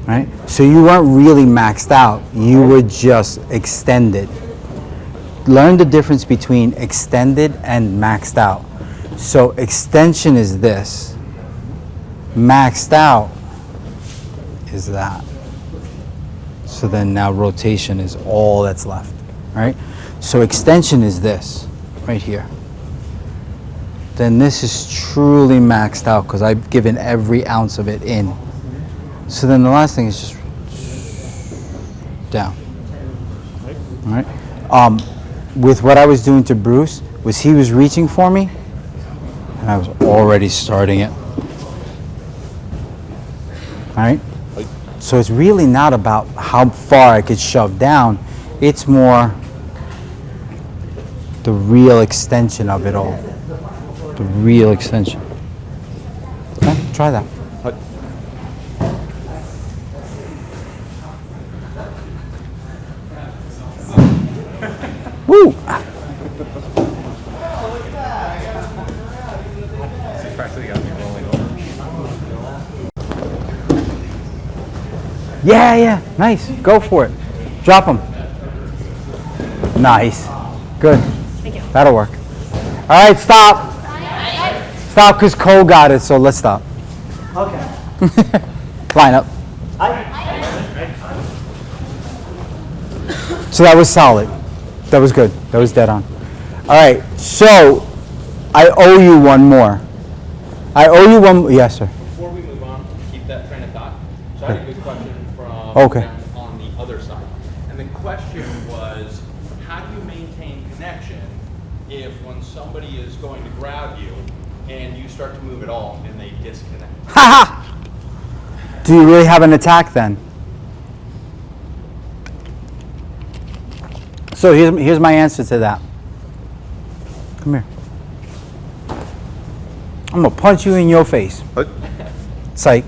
right? So you weren't really maxed out. You were just extended. Learn the difference between extended and maxed out. So extension is this. Maxed out is that. So then now rotation is all that's left, all right? So extension is this, right here. Then this is truly maxed out because I've given every ounce of it in. So then the last thing is just down, all right? With what I was doing to Bruce, was he was reaching for me, and I was already starting it, all right? So it's really not about how far I could shove down. It's more the real extension of it all. The real extension. Okay, try that. Woo! Yeah, nice. Go for it. Drop them. Nice. Good. Thank you. That'll work. All right, stop. Stop, because Cole got it, so let's stop. Okay. Line up. So that was solid. That was good. That was dead on. All right, so I owe you one more. Yes, sir. Before we move on, keep that train of thought. So I had a good question from Okay. them on the other side. And the question was, how do you maintain connection if when somebody is going to grab you and you start to move at all and they disconnect? Ha ha! Do you really have an attack then? So here's my answer to that. Come here. I'm gonna punch you in your face. What? Psych.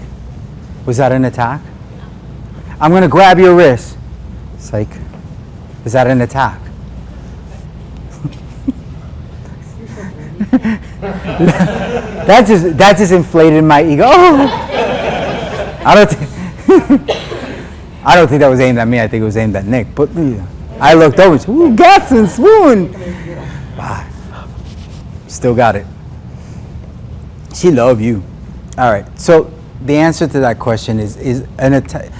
Was that an attack? I'm gonna grab your wrist. Psych. Is that an attack? that just inflated my ego. I don't think that was aimed at me. I think it was aimed at Nick. But I looked over and said, "Ooh, gas and swoon." Ah, still got it. She loved you. All right. So the answer to that question is an attack.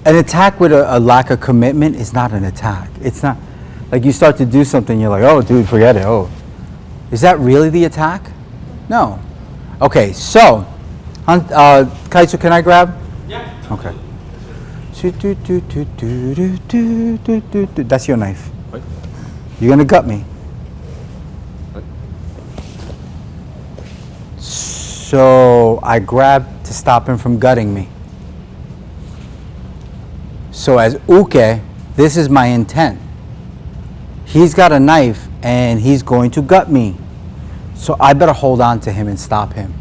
An attack with a lack of commitment is not an attack. It's not like you start to do something, you're like, "Oh, dude, forget it." Oh, is that really the attack? No. Okay. So, Kaitsu, can I grab? Yeah. Okay. That's your knife. What? You're gonna gut me. What? So I grabbed to stop him from gutting me. So as Uke, this is my intent. He's got a knife and he's going to gut me. So I better hold on to him and stop him.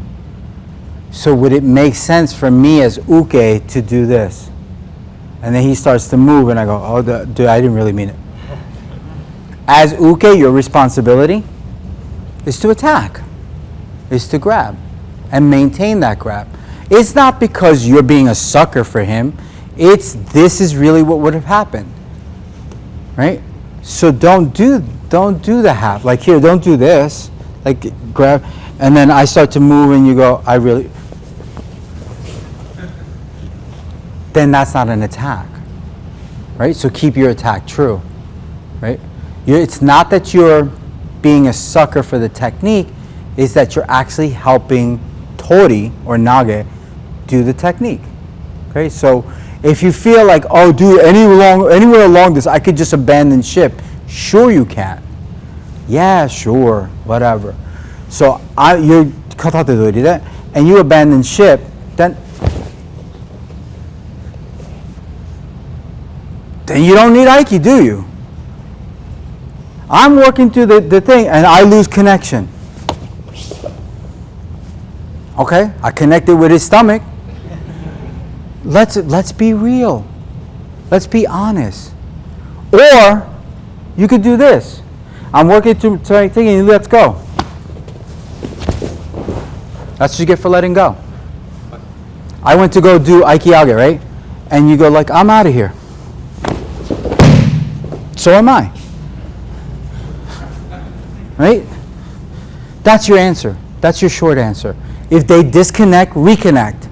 So would it make sense for me as Uke to do this? And then he starts to move and I go, "Oh, dude, I didn't really mean it." As Uke, your responsibility is to attack, is to grab and maintain that grab. It's not because you're being a sucker for him. This is really what would have happened, right? So don't do the half. Like here, don't do this. Like grab, and then I start to move and you go, then that's not an attack, right? So keep your attack true, right? It's not that you're being a sucker for the technique, it's that you're actually helping Tori or Nage do the technique, okay? So if you feel like, "Oh, dude, anywhere along this, I could just abandon ship," sure you can. Yeah, sure, whatever. So you're and you abandon ship, then you don't need Aiki, do you? I'm working through the thing and I lose connection. Okay, I connected with his stomach. Let's be real. Let's be honest. Or you could do this. I'm working through thinking, let's go. That's what you get for letting go. I went to go do Aikiage, right? and you go like, I'm out of here. So am I. Right? That's your answer. That's your short answer. If they disconnect, reconnect.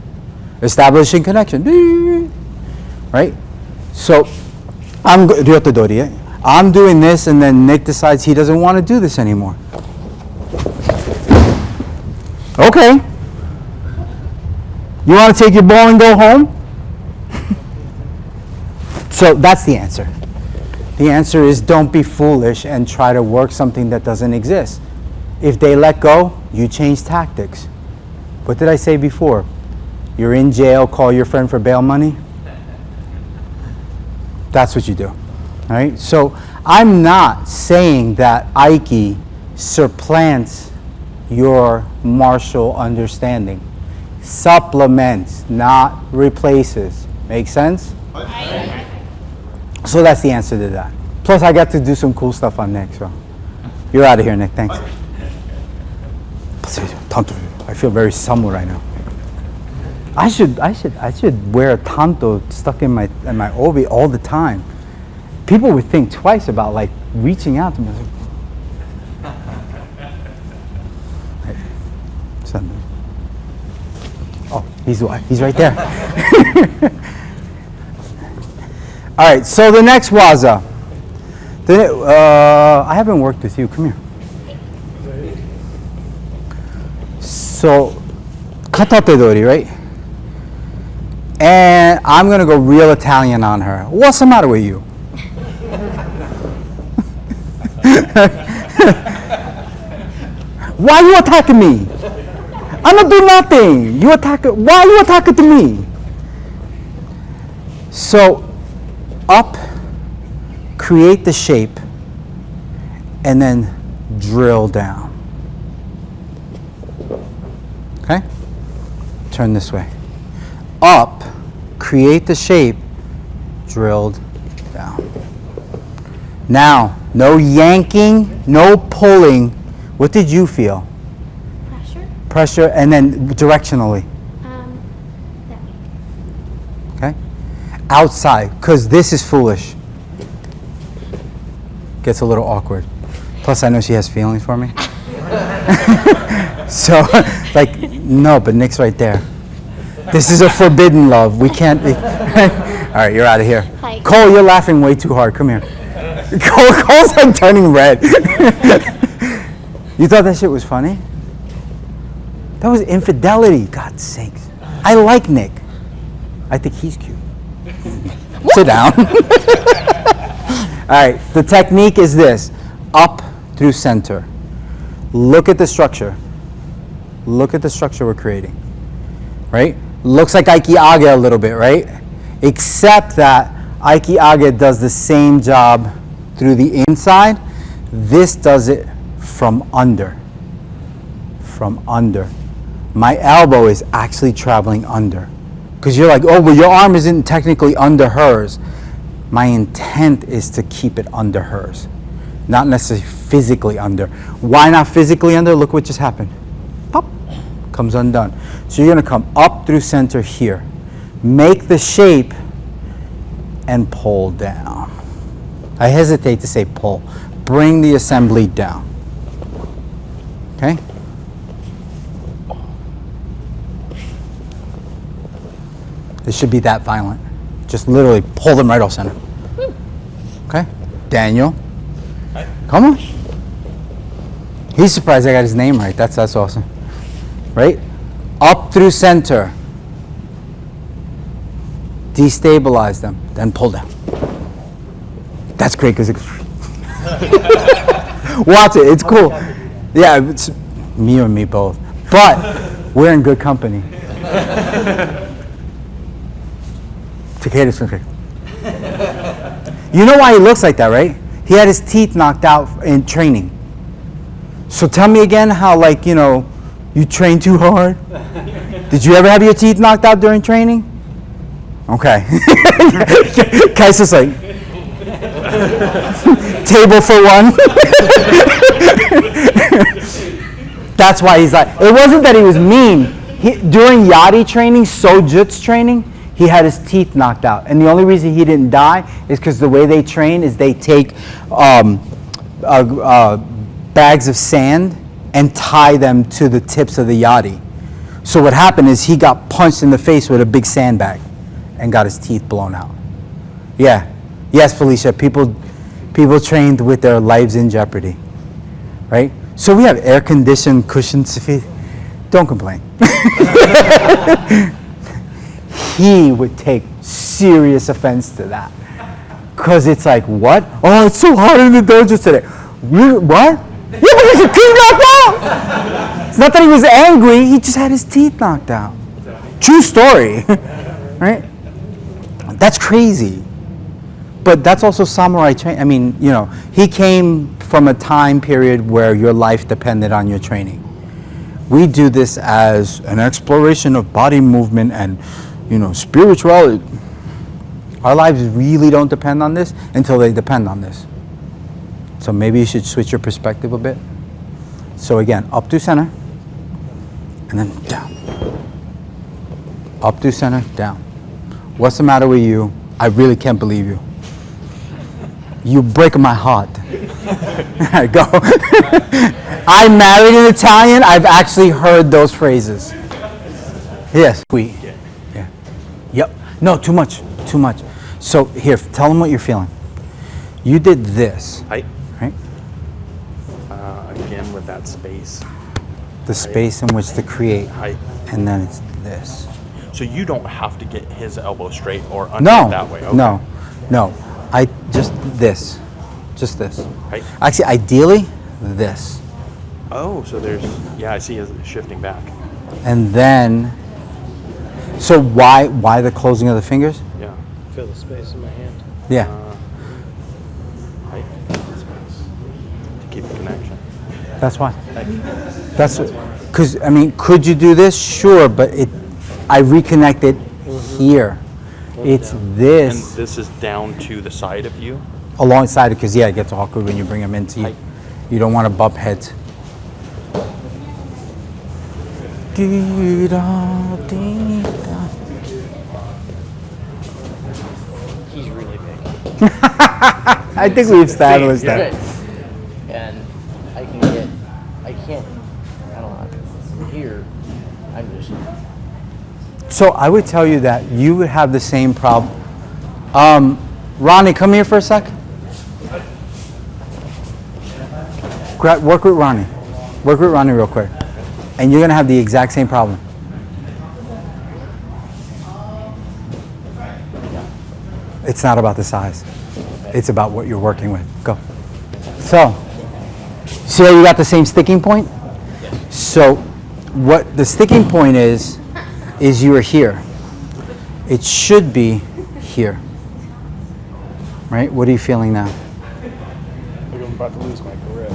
Establishing connection. Right? So, I'm doing this, and then Nick decides he doesn't want to do this anymore. Okay. You want to take your ball and go home? So that's the answer. The answer is don't be foolish and try to work something that doesn't exist. If they let go, you change tactics. What did I say before? You're in jail, call your friend for bail money. That's what you do. All right? So I'm not saying that Ike supplants your martial understanding. Supplements, not replaces. Make sense? So that's the answer to that. Plus, I got to do some cool stuff on Nick, so you're out of here, Nick. Thanks. I feel very samurai now. I should wear a tanto stuck in my obi all the time. People would think twice about like reaching out to me. Oh, he's right there. All right, so the next waza. I haven't worked with you. Come here. So, katate dori, right? And I'm going to go real Italian on her. What's the matter with you? Why are you attacking me? I'm not doing nothing. Why are you attacking to me? So, up, create the shape, and then drill down. Okay? Turn this way. Up, create the shape, drilled down. Now, no yanking, no pulling. What did you feel? Pressure. Pressure, and then directionally. That way. Okay? Outside, because this is foolish. Gets a little awkward. Plus, I know she has feelings for me. So, like, no, but Nick's right there. This is a forbidden love. We can't. All right, you're out of here. Hi. Cole, you're laughing way too hard. Come here. Cole's like turning red. You thought that shit was funny? That was infidelity. God's sakes. I like Nick. I think he's cute. Sit down. All right, the technique is this. Up through center. Look at the structure. Look at the structure we're creating. Right? Looks like Aiki Age a little bit, right? Except that Aiki Age does the same job through the inside. This does it from under. From under. My elbow is actually traveling under. Because you're like, oh, well, your arm isn't technically under hers. My intent is to keep it under hers. Not necessarily physically under. Why not physically under? Look what just happened. Pop. Comes undone. So you're going to come up through center here. Make the shape and pull down. I hesitate to say pull. Bring the assembly down. Okay? It should be that violent. Just literally pull them right off center. Okay? Daniel. Come on. He's surprised I got his name right. That's awesome. Right? Up through center. Destabilize them. Then pull down. That's great because it's watch it. It's cool. Yeah, it's me or me both. But we're in good company. Takeda's okay. You know why he looks like that, right? He had his teeth knocked out in training. So tell me again how, like, you know, you train too hard? Did you ever have your teeth knocked out during training? Okay. Kaisa's like, table for one. That's why he's like, it wasn't that he was mean. During Yadi training, Sojutsu training, He had his teeth knocked out. And the only reason he didn't die is because the way they train is they take bags of sand and tie them to the tips of the yachty. So what happened is he got punched in the face with a big sandbag and got his teeth blown out. Yeah. Yes, Felicia, people trained with their lives in jeopardy, right? So we have air-conditioned cushions. Don't complain. He would take serious offense to that. Because it's like, what? Oh, it's so hot in the dojo today. What? Yeah, but his teeth knocked out. It's not that he was angry, he just had his teeth knocked out. True story, right? That's crazy. But that's also samurai training. I mean, you know, he came from a time period where your life depended on your training. We do this as an exploration of body movement and, you know, spirituality. Our lives really don't depend on this until they depend on this. So maybe you should switch your perspective a bit. So again, up to center, and then down. Up to center, down. What's the matter with you? I really can't believe you. You break my heart. There you go. I married an Italian. I've actually heard those phrases. Yes. We. Yeah. Yep. No, too much. Too much. So here, tell them what you're feeling. You did this. Height. Right? Again with that space. The space in which to create. Height. And then it's this. So you don't have to get his elbow straight or under No. that way. Okay. No. No. I just this. Just this. Right. Actually, ideally, this. Oh, so there's, yeah, I see it shifting back. And then, so why the closing of the fingers? Yeah. Feel the space in my hand. Yeah. Height. To keep the connection. That's why. That's because, I mean, could you do this? Sure, but I reconnect it here. It's And this this is down to the side of you. alongside it, because yeah, it gets awkward when you bring them into you. You don't want to bump heads. He's really big. I think we've established that. And I don't know, from here, I'm just, So I would tell you that you would have the same problem. Ronnie, come here for a sec. Work with Ronnie. Work with Ronnie real quick. And you're going to have the exact same problem. It's not about the size. It's about what you're working with. Go. So, see how you got the same sticking point? So, what the sticking point is you are here. It should be here. Right? What are you feeling now? like I'm about to lose my grip.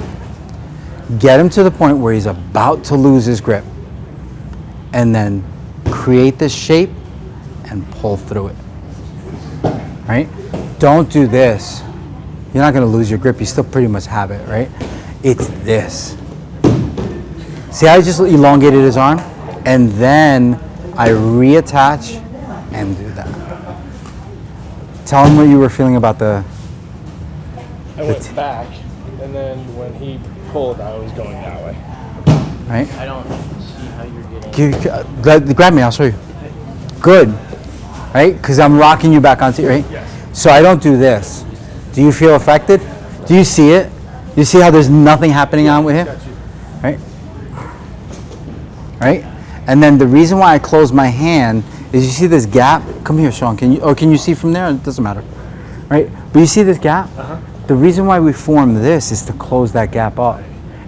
Get him to the point where he's about to lose his grip. And then create this shape and pull through it. Right? Don't do this. You're not going to lose your grip. You still pretty much have it, right? It's this. See how I just elongated his arm? And then I reattach and do that. Tell him what you were feeling about the... I went back, and then when he pulled, I was going that way. Right? I don't see how you're getting... Grab me, I'll show you. Good. Right? Because I'm rocking you back onto, right? Yes. So I don't do this. Do you feel affected? Do you see it? You see how there's nothing happening on with him? Right? Right? And then the reason why I close my hand is you see this gap? Come here, Sean. Can you see from there? It doesn't matter. Right? But you see this gap? The reason why we form this is to close that gap up.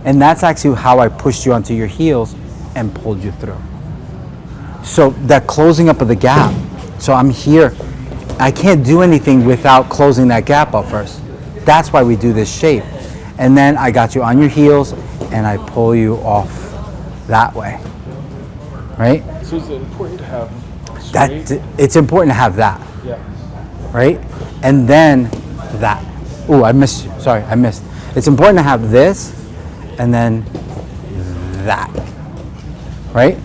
And that's actually how I pushed you onto your heels and pulled you through. So that closing up of the gap. So I'm here. I can't do anything without closing that gap up first. That's why we do this shape. And then I got you on your heels and I pull you off that way. Right? So is it important to have That straight? it's important to have that, Yeah. right? And then that. Oh, I missed you. Sorry, I missed. It's important to have this and then that. Right?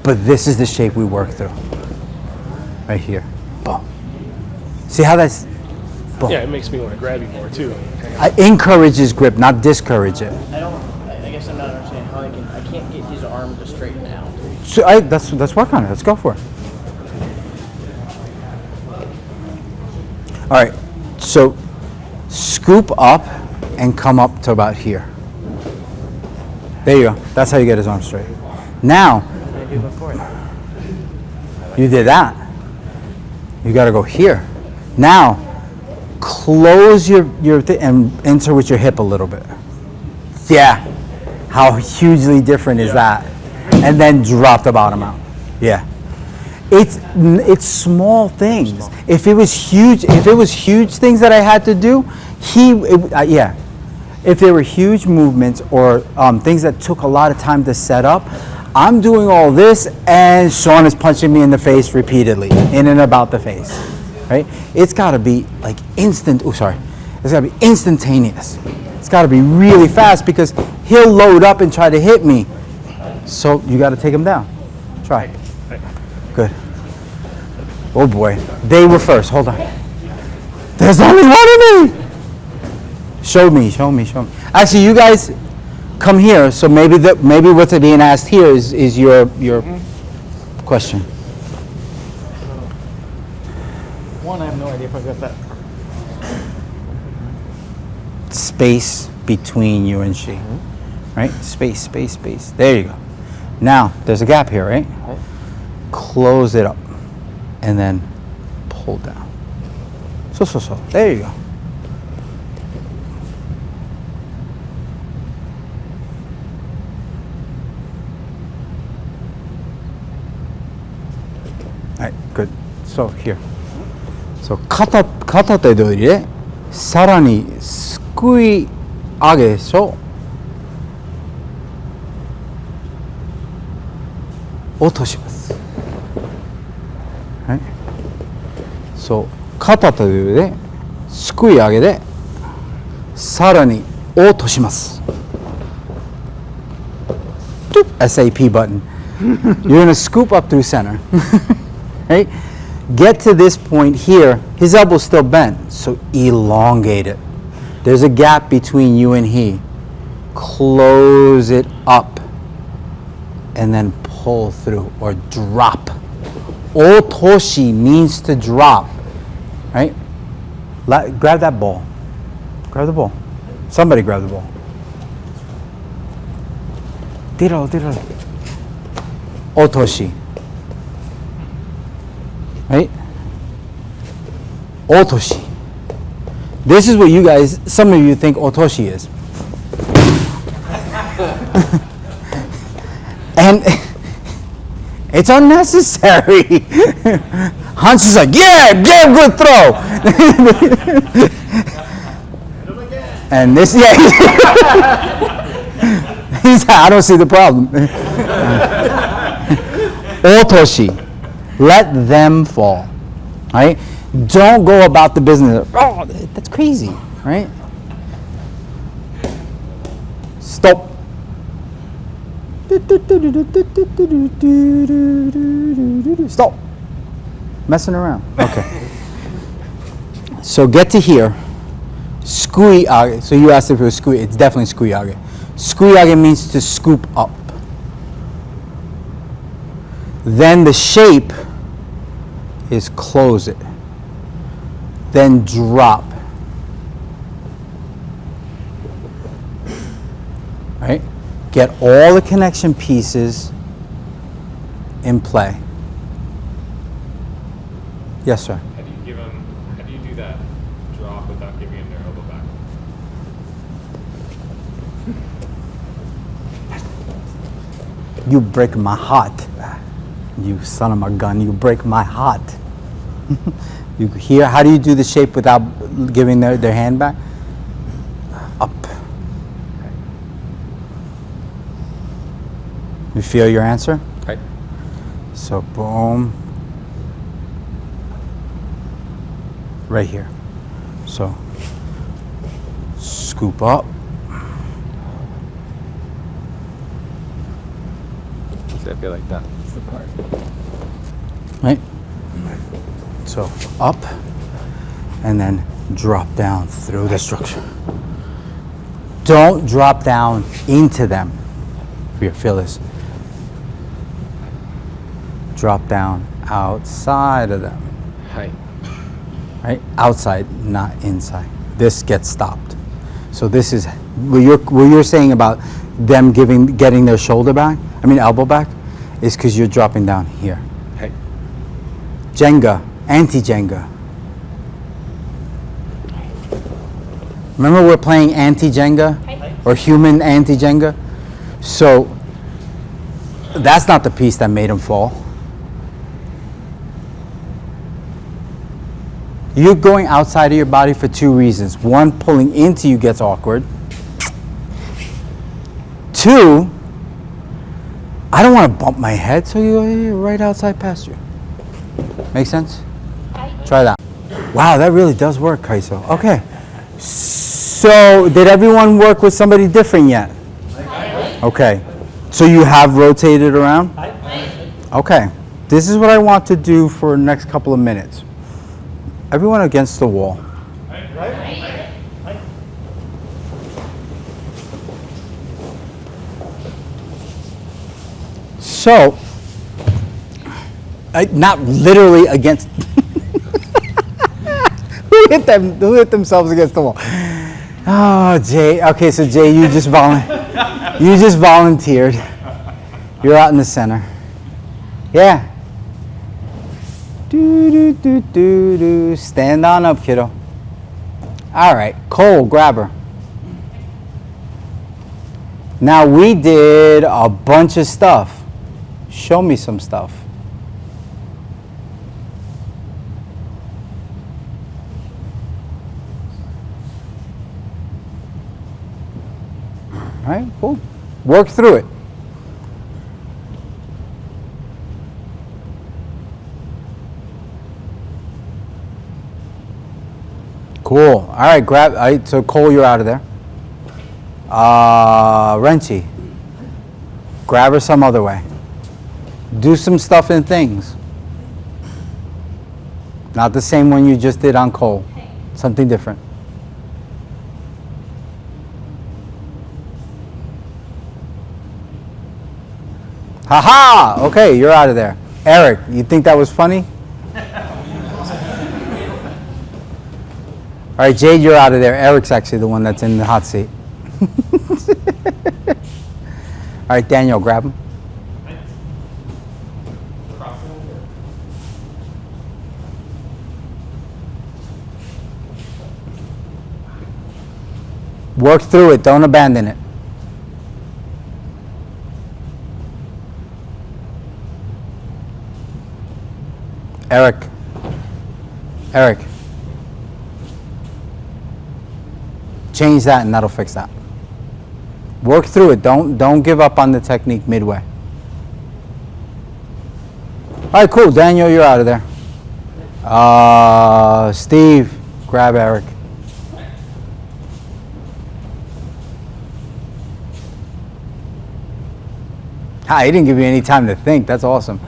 But this is the shape we work through. right here. Boom. See how that's, boom. Yeah, it makes me want to grab you more too. I encourage his grip, not discourage it. I guess I'm not understanding how I can't get his arm to straighten out. So let's work on it. Let's go for it. All right. So scoop up and come up to about here. There you go. That's how you get his arm straight. Now, What did I do before? you did that. You got to go here. Now, close your thing and enter with your hip a little bit. Yeah. How hugely different is that? And then drop the bottom out. Yeah. It's small things. If it was huge things that I had to do, yeah. If there were huge movements or things that took a lot of time to set up, I'm doing all this and Sean is punching me in the face repeatedly, in and about the face, right? It's got to be like instant. Oh, sorry. It's got to be instantaneous. It's got to be really fast because he'll load up and try to hit me. So you got to take him down. Try. Good. Oh boy, they were first. Hold on. There's only one of me. Show me. Actually, you guys come here. So maybe what's being asked here is your question. One, I have no idea if I got that. Space between you and she, right? Space. There you go. Now there's a gap here, right? Close it up, and then pull down. So. There you go. All right, good. So here. So 片手で入れ、さらにすくい上げそう。落とします。はい。そう、片手ですくい上げで、さらに落とします。SAP button. You're gonna scoop up through center. Right? Get to this point here. His elbow's still bent, so elongate it. There's a gap between you and he. Close it up, and then pull through or drop. Otoshi means to drop, right? Grab that ball. Grab the ball. Somebody grab the ball. Tiro. Otoshi. Right? Otoshi. This is what some of you think otoshi is. And it's unnecessary. Hans is like, yeah, good throw. And this, yeah. He's like, I don't see the problem. Otoshi. Let them fall. Right? Don't go about the business. Oh, that's crazy. Right? Stop. Stop. Messing around. Okay. So get to here. Sukui-age. So you asked if it was sukui. It's definitely sukui-age. Sukui-age means to scoop up. Then the shape is close it. Then drop. Right? Get all the connection pieces in play. Yes, sir. How do you do that drop without giving him their elbow back? You break my heart. You son of a gun, you break my heart. You hear, how do you do the shape without giving their hand back? Up. You feel your answer? Right. So boom. Right here. So scoop up. See, I feel like that's the part. Right? So up and then drop down through the structure. Don't drop down into them. Here, feel this. Drop down outside of them. Hi. Right? Outside, not inside. This gets stopped. So this is what you're saying about them getting their shoulder back, elbow back, is because you're dropping down here. Hi. Jenga, anti-Jenga. Remember we're playing anti-Jenga or human anti-Jenga? So that's not the piece that made him fall. You're going outside of your body for two reasons. One, pulling into you gets awkward. Two, I don't want to bump my head, so you're right outside past you. Make sense? Try that. Wow, that really does work, Kaiso. Okay. So, did everyone work with somebody different yet? Okay. So you have rotated around? Okay. This is what I want to do for the next couple of minutes. Everyone against the wall. So, not literally against. Who hit themselves against the wall? Oh, Jay. Okay, so Jay, you just volunteered. You're out in the center. Yeah. Do. Stand on up, kiddo. All right, Cole, grab her. Now we did a bunch of stuff. Show me some stuff. All right, cool. Work through it. Cool. All right, so Cole, you're out of there. Renchi, grab her some other way. Do some stuff in things. Not the same one you just did on Cole. Something different. Ha-ha! Okay, you're out of there. Eric, you think that was funny? All right, Jade, you're out of there. Eric's actually the one that's in the hot seat. All right, Daniel, grab him. Work through it. Don't abandon it. Eric. Change that and that'll fix that. Work through it. Don't give up on the technique midway. All right, cool. Daniel, you're out of there. Steve, grab Eric. He didn't give you any time to think. That's awesome.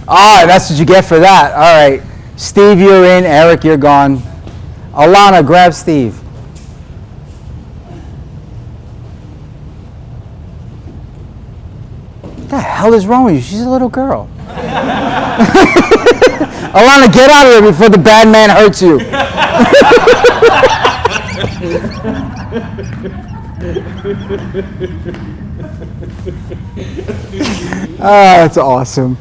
That's what you get for that. All right. Steve, you're in. Eric, you're gone. Alana, grab Steve. What the hell is wrong with you? She's a little girl. Alana, get out of here before the bad man hurts you. That's awesome.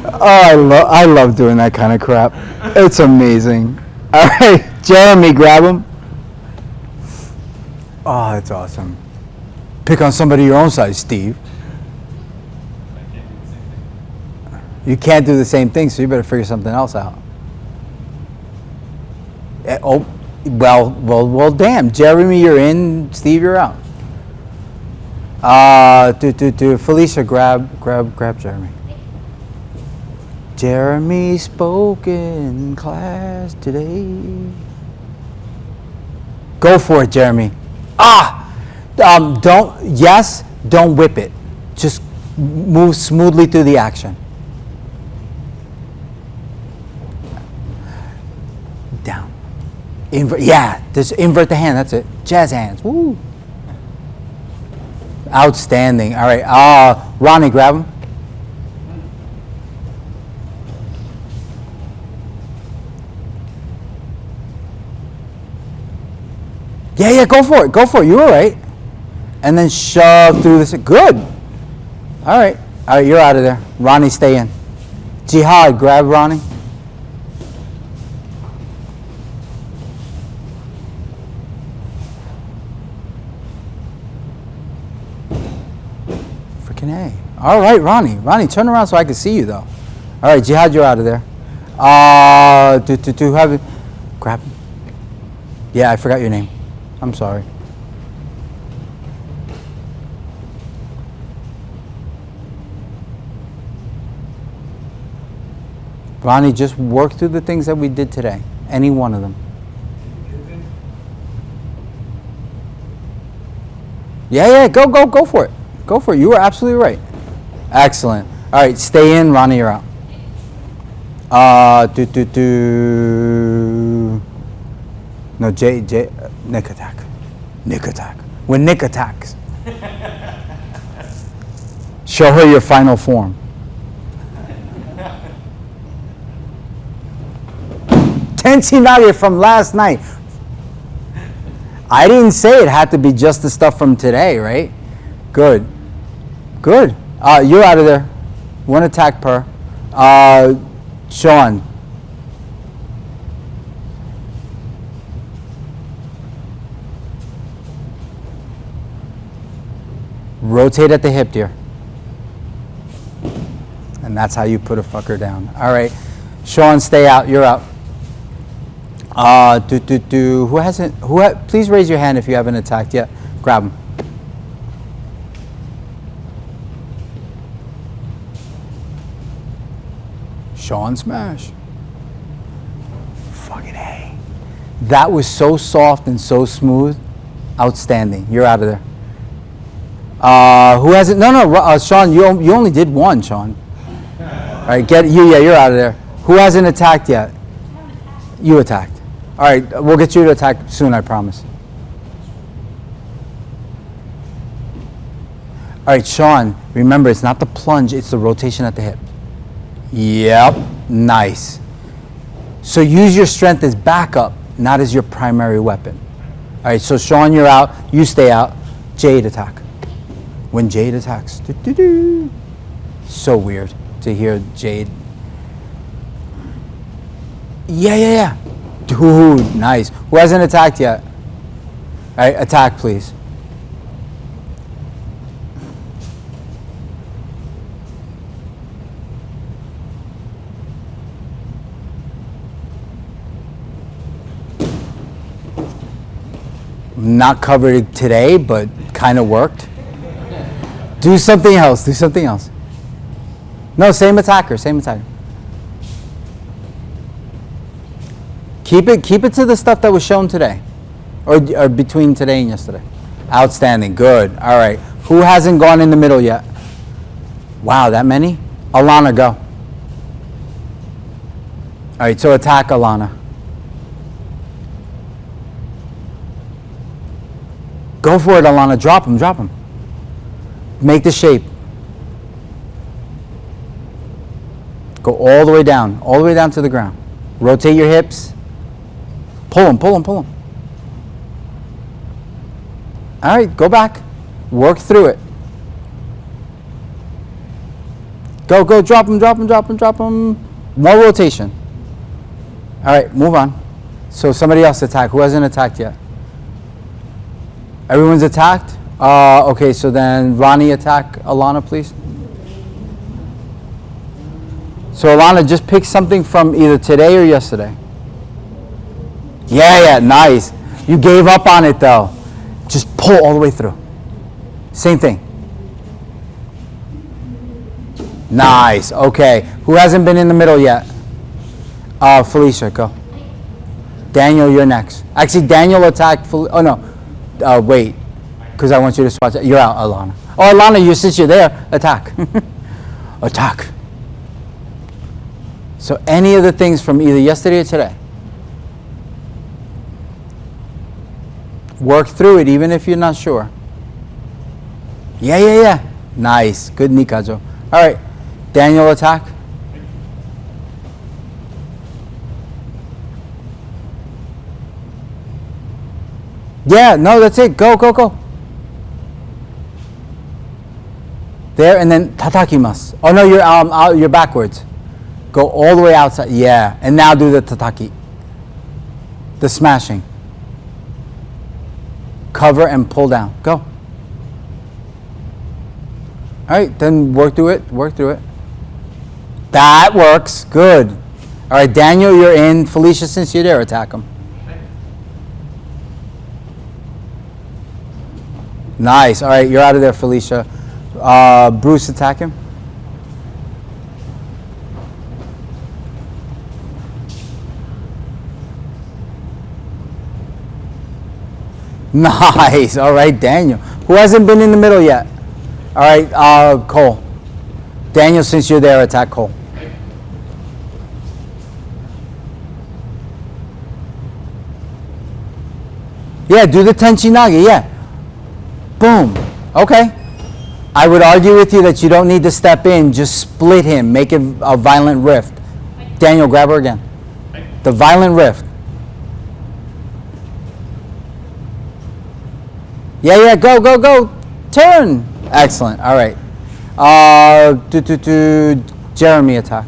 I love doing that kind of crap. It's amazing. All right, Jeremy, grab him. Oh, that's awesome. Pick on somebody your own size, Steve. You can't do the same thing, so you better figure something else out. Well, damn. Jeremy, you're in. Steve, you're out. Felicia, grab Jeremy. Jeremy spoke in class today. Go for it, Jeremy. Don't whip it. Just move smoothly through the action. Yeah, just invert the hand. That's it. Jazz hands. Woo. Outstanding. All right. Ronnie, grab him. Yeah, go for it. Go for it. You were right. And then shove through this. Good. All right, you're out of there. Ronnie, stay in. Jihad, grab Ronnie. Freaking A. All right, Ronnie. Ronnie, turn around so I can see you, though. All right, Jihad, you're out of there. Have it. Grab him. Yeah, I forgot your name. I'm sorry. Ronnie, just work through the things that we did today. Any one of them. Yeah, go for it. Go for it. You were absolutely right. Excellent. All right, stay in. Ronnie, you're out. No, Nick attack. Nick attack. When Nick attacks. Show her your final form. Tensinari from last night. I didn't say it had to be just the stuff from today, right? Good. You're out of there. One attack per. Sean. Rotate at the hip, dear. And that's how you put a fucker down. All right. Sean, stay out. You're out. Who hasn't? Please raise your hand if you haven't attacked yet. Grab him. Sean smash. Fucking A. That was so soft and so smooth. Outstanding. You're out of there. Who hasn't? No. Sean, you only did one, Sean. All right, get you. Yeah, you're out of there. Who hasn't attacked yet? You attacked. All right, we'll get you to attack soon, I promise. All right, Sean, remember, it's not the plunge, it's the rotation at the hip. Yep, nice. So use your strength as backup, not as your primary weapon. All right, so Sean, you're out. You stay out. Jade attack. When Jade attacks. So weird to hear Jade. Yeah. Dude, nice. Who hasn't attacked yet? All right, attack, please. Not covered today, but kind of worked. Do something else. No, same attacker. Keep it to the stuff that was shown today, or between today and yesterday. Outstanding, good. All right, who hasn't gone in the middle yet? Wow, that many? Alana, go. All right, so attack Alana. Go for it, Alana. Drop him. Make the shape. Go all the way down to the ground. Rotate your hips. Pull him. All right, go back. Work through it. Go, drop him. More rotation. All right, move on. So somebody else attack. Who hasn't attacked yet? Everyone's attacked? Okay, so then Ronnie attack Alana, please. So Alana, just pick something from either today or yesterday. Yeah, nice. You gave up on it though. Just pull all the way through. Same thing. Nice. Okay. Who hasn't been in the middle yet? Felicia, go. Daniel, you're next. Actually, Daniel attacked. Oh no. Wait, because I want you to swatch. You're out, Alana. Oh, Alana, since you're there, attack. Attack. So any of the things from either yesterday or today. Work through it even if you're not sure. Yeah. Nice. Good Nikajo. All right. Daniel, attack. Yeah, no, that's it. Go. There, and then tatakimasu. Oh no, you're out, you're backwards. Go all the way outside. Yeah, and now do the tataki. The smashing. Cover and pull down. Go. All right, then work through it. That works. Good. All right, Daniel, you're in. Felicia, since you're there, attack him. Nice. All right, you're out of there, Felicia. Bruce, attack him. Nice. All right, Daniel. Who hasn't been in the middle yet? All right, Cole. Daniel, since you're there, attack Cole. Yeah, do the Tenchinage, yeah. Boom. Okay. I would argue with you that you don't need to step in, just split him, make it a violent rift. Daniel, grab her again. The violent rift. Yeah, go. Turn. Excellent. All right. Jeremy, attack.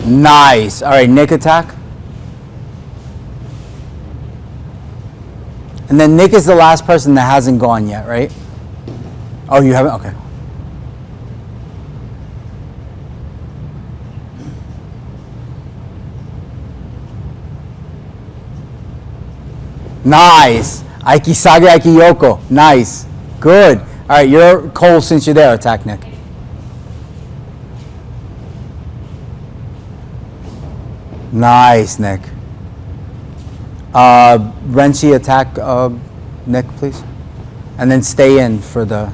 Nice. All right, Nick, attack. And then Nick is the last person that hasn't gone yet, right? Oh, you haven't? Okay. Nice. Aikisage, Aikiyoko. Nice. Good. All right, you're Cole since you're there. Attack Nick. Nice, Nick. Renchi, attack Nick, please. And then stay in for the...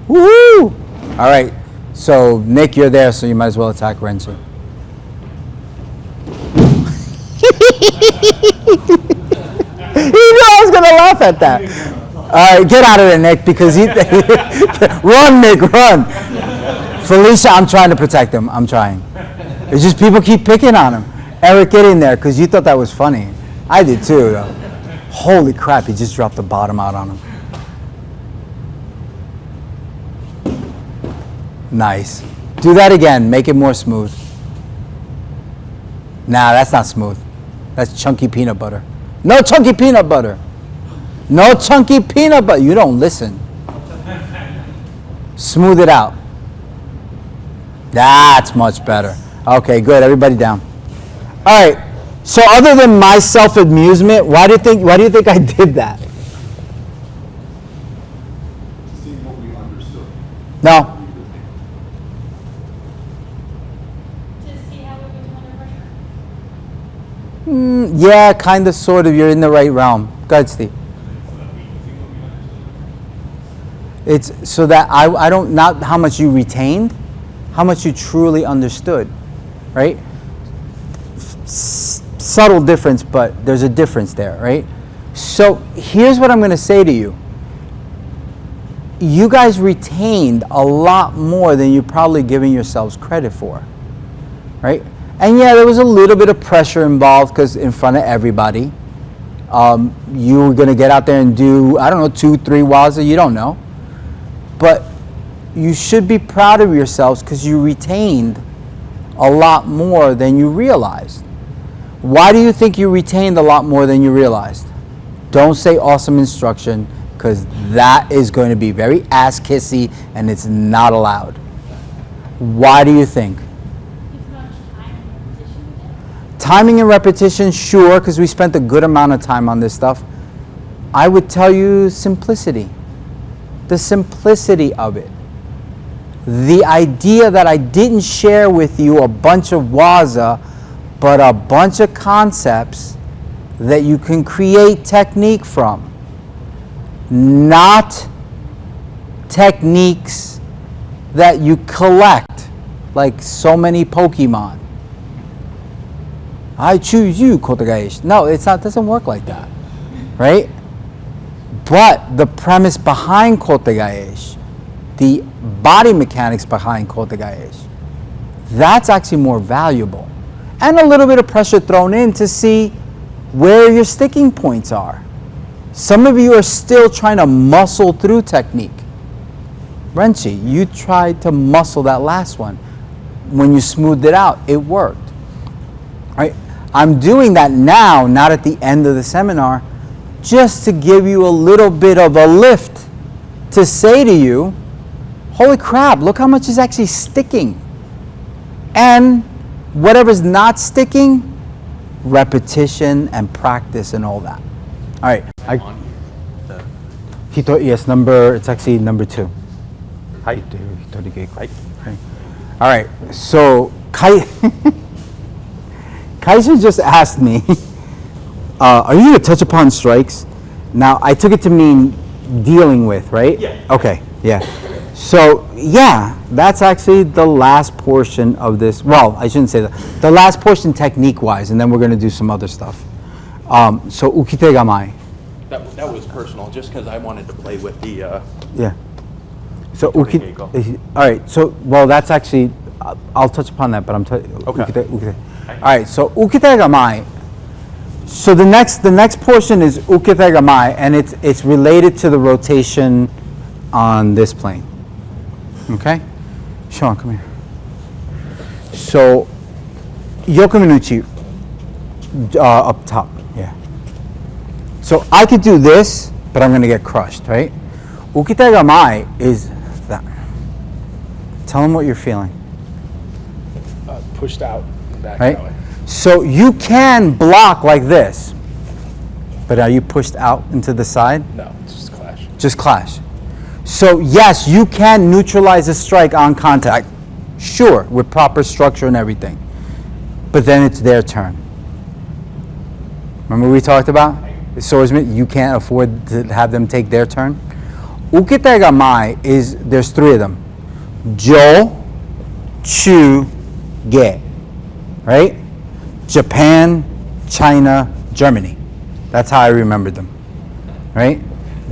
Woohoo! All right. So, Nick, you're there, so you might as well attack Renchi. He knew I was going to laugh at that. All right, get out of there, Nick, because he... Run, Nick, run. Felicia, I'm trying to protect him. I'm trying. It's just people keep picking on him. Eric, get in there, because you thought that was funny. I did too, though. Holy crap, he just dropped the bottom out on him. Nice. Do that again. Make it more smooth. Nah, that's not smooth. That's chunky peanut butter. No chunky peanut butter. No chunky peanut butter. You don't listen. Smooth it out. That's much better. Okay, good. Everybody down. All right. So other than my self-amusement, why do you think I did that? See what we understood. No. To see how we become under pressure. Yeah, kind of, sort of. You're in the right realm. Go ahead, Steve. It's so that I don't, not how much you retained, how much you truly understood, right? Subtle difference, but there's a difference there, right? So here's what I'm going to say to you. You guys retained a lot more than you're probably giving yourselves credit for, right? And yeah, there was a little bit of pressure involved because in front of everybody, you were going to get out there and do, I don't know, 2-3 waza, you don't know. But you should be proud of yourselves because you retained a lot more than you realized. Why do you think you retained a lot more than you realized? Don't say awesome instruction because that is going to be very ass-kissy and it's not allowed. Why do you think? Timing and repetition, sure, because we spent a good amount of time on this stuff. I would tell you simplicity. The simplicity of it. The idea that I didn't share with you a bunch of waza, but a bunch of concepts that you can create technique from. Not techniques that you collect like so many Pokemon. I choose you, Kotegaeshi. No, it doesn't work like that, right? But the premise behind Kotegaeshi, the body mechanics behind Kotegaeshi, that's actually more valuable. And a little bit of pressure thrown in to see where your sticking points are. Some of you are still trying to muscle through technique. Renchi, you tried to muscle that last one. When you smoothed it out, it worked. Right? I'm doing that now, not at the end of the seminar, just to give you a little bit of a lift to say to you, holy crap, look how much is actually sticking. And whatever's not sticking, repetition and practice and all that. All right. Yes, it's actually number 2. Right. All right. So Kaisha just asked me, are you going to touch upon strikes? Now, I took it to mean dealing with, right? Yeah. Okay, yeah. So, yeah, that's actually the last portion of this. Well, I shouldn't say that. The last portion technique-wise, and then we're going to do some other stuff. So, ukite gamai. That was personal, just because I wanted to play with the. Yeah. So, Okay, go. all right. So, well, that's actually, I'll touch upon that, but I'm Okay. ukite. All right. So, ukite gamai. So the next portion is ukite gamai, and it's related to the rotation on this plane. Okay, Sean, come here. So yoku minuchi up top. Yeah. So I could do this, but I'm gonna get crushed, right? Ukite gamai is that. Tell them what you're feeling. Pushed out and back Right? that way. So you can block like this, but are you pushed out into the side? No, it's just clash. Just clash. So yes, you can neutralize a strike on contact, sure, with proper structure and everything, but then it's their turn. Remember we talked about? The swordsman, you can't afford to have them take their turn. Ukite gamai is, there's 3 of them. Jo, Chu, Ge, right? Japan, China, Germany. That's how I remembered them, right?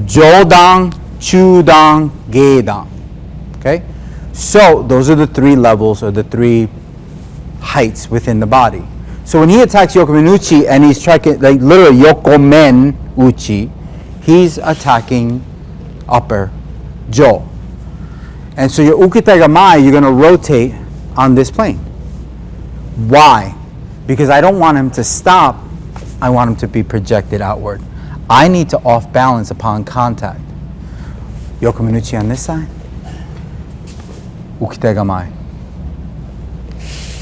Jodang, Chudang, Geidang. Okay? So those are the 3 levels or the 3 heights within the body. So when he attacks Yokomen and he's striking, like literally Yokomen Uchi, he's attacking upper Jo. And so your Ukite gamai, you're going to rotate on this plane. Why? Because I don't want him to stop, I want him to be projected outward. I need to off balance upon contact. Yokomen Uchi on this side, Ukite gamai.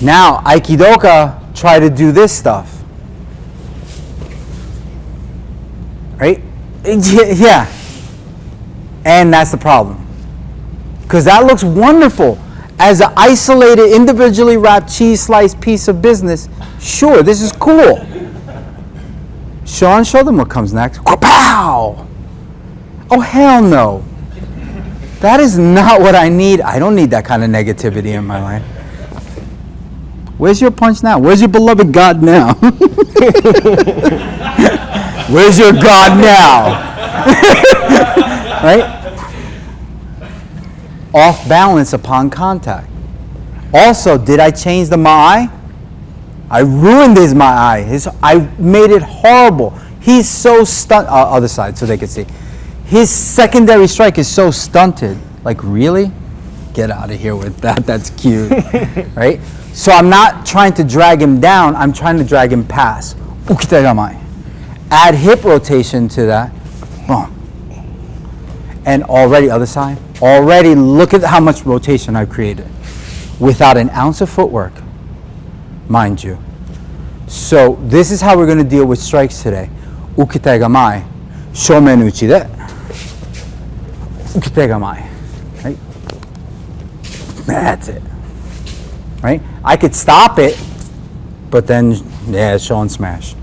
Now, Aikidoka try to do this stuff. Right? Yeah. And that's the problem. Because that looks wonderful. As an isolated, individually wrapped cheese slice piece of business, sure, this is cool. Sean, show them what comes next. Pow! Oh, hell no. That is not what I need. I don't need that kind of negativity in my life. Where's your punch now? Where's your beloved God now? Where's your God now? Right? Off balance upon contact. Also, did I change the ma'ai? I ruined his ma'ai. I made it horrible. He's so stunned. Other side, so they can see. His secondary strike is so stunted. Like, really? Get out of here with that. That's cute. Right? So I'm not trying to drag him down. I'm trying to drag him past. Ukite gamai. Add hip rotation to that. Boom. And already, other side. Already, look at how much rotation I've created. Without an ounce of footwork. Mind you. So this is how we're going to deal with strikes today. Ukite gamai. Shomen uchi de. Ukite gamai. Right? That's it. Right? I could stop it, but then, yeah, Sean smash.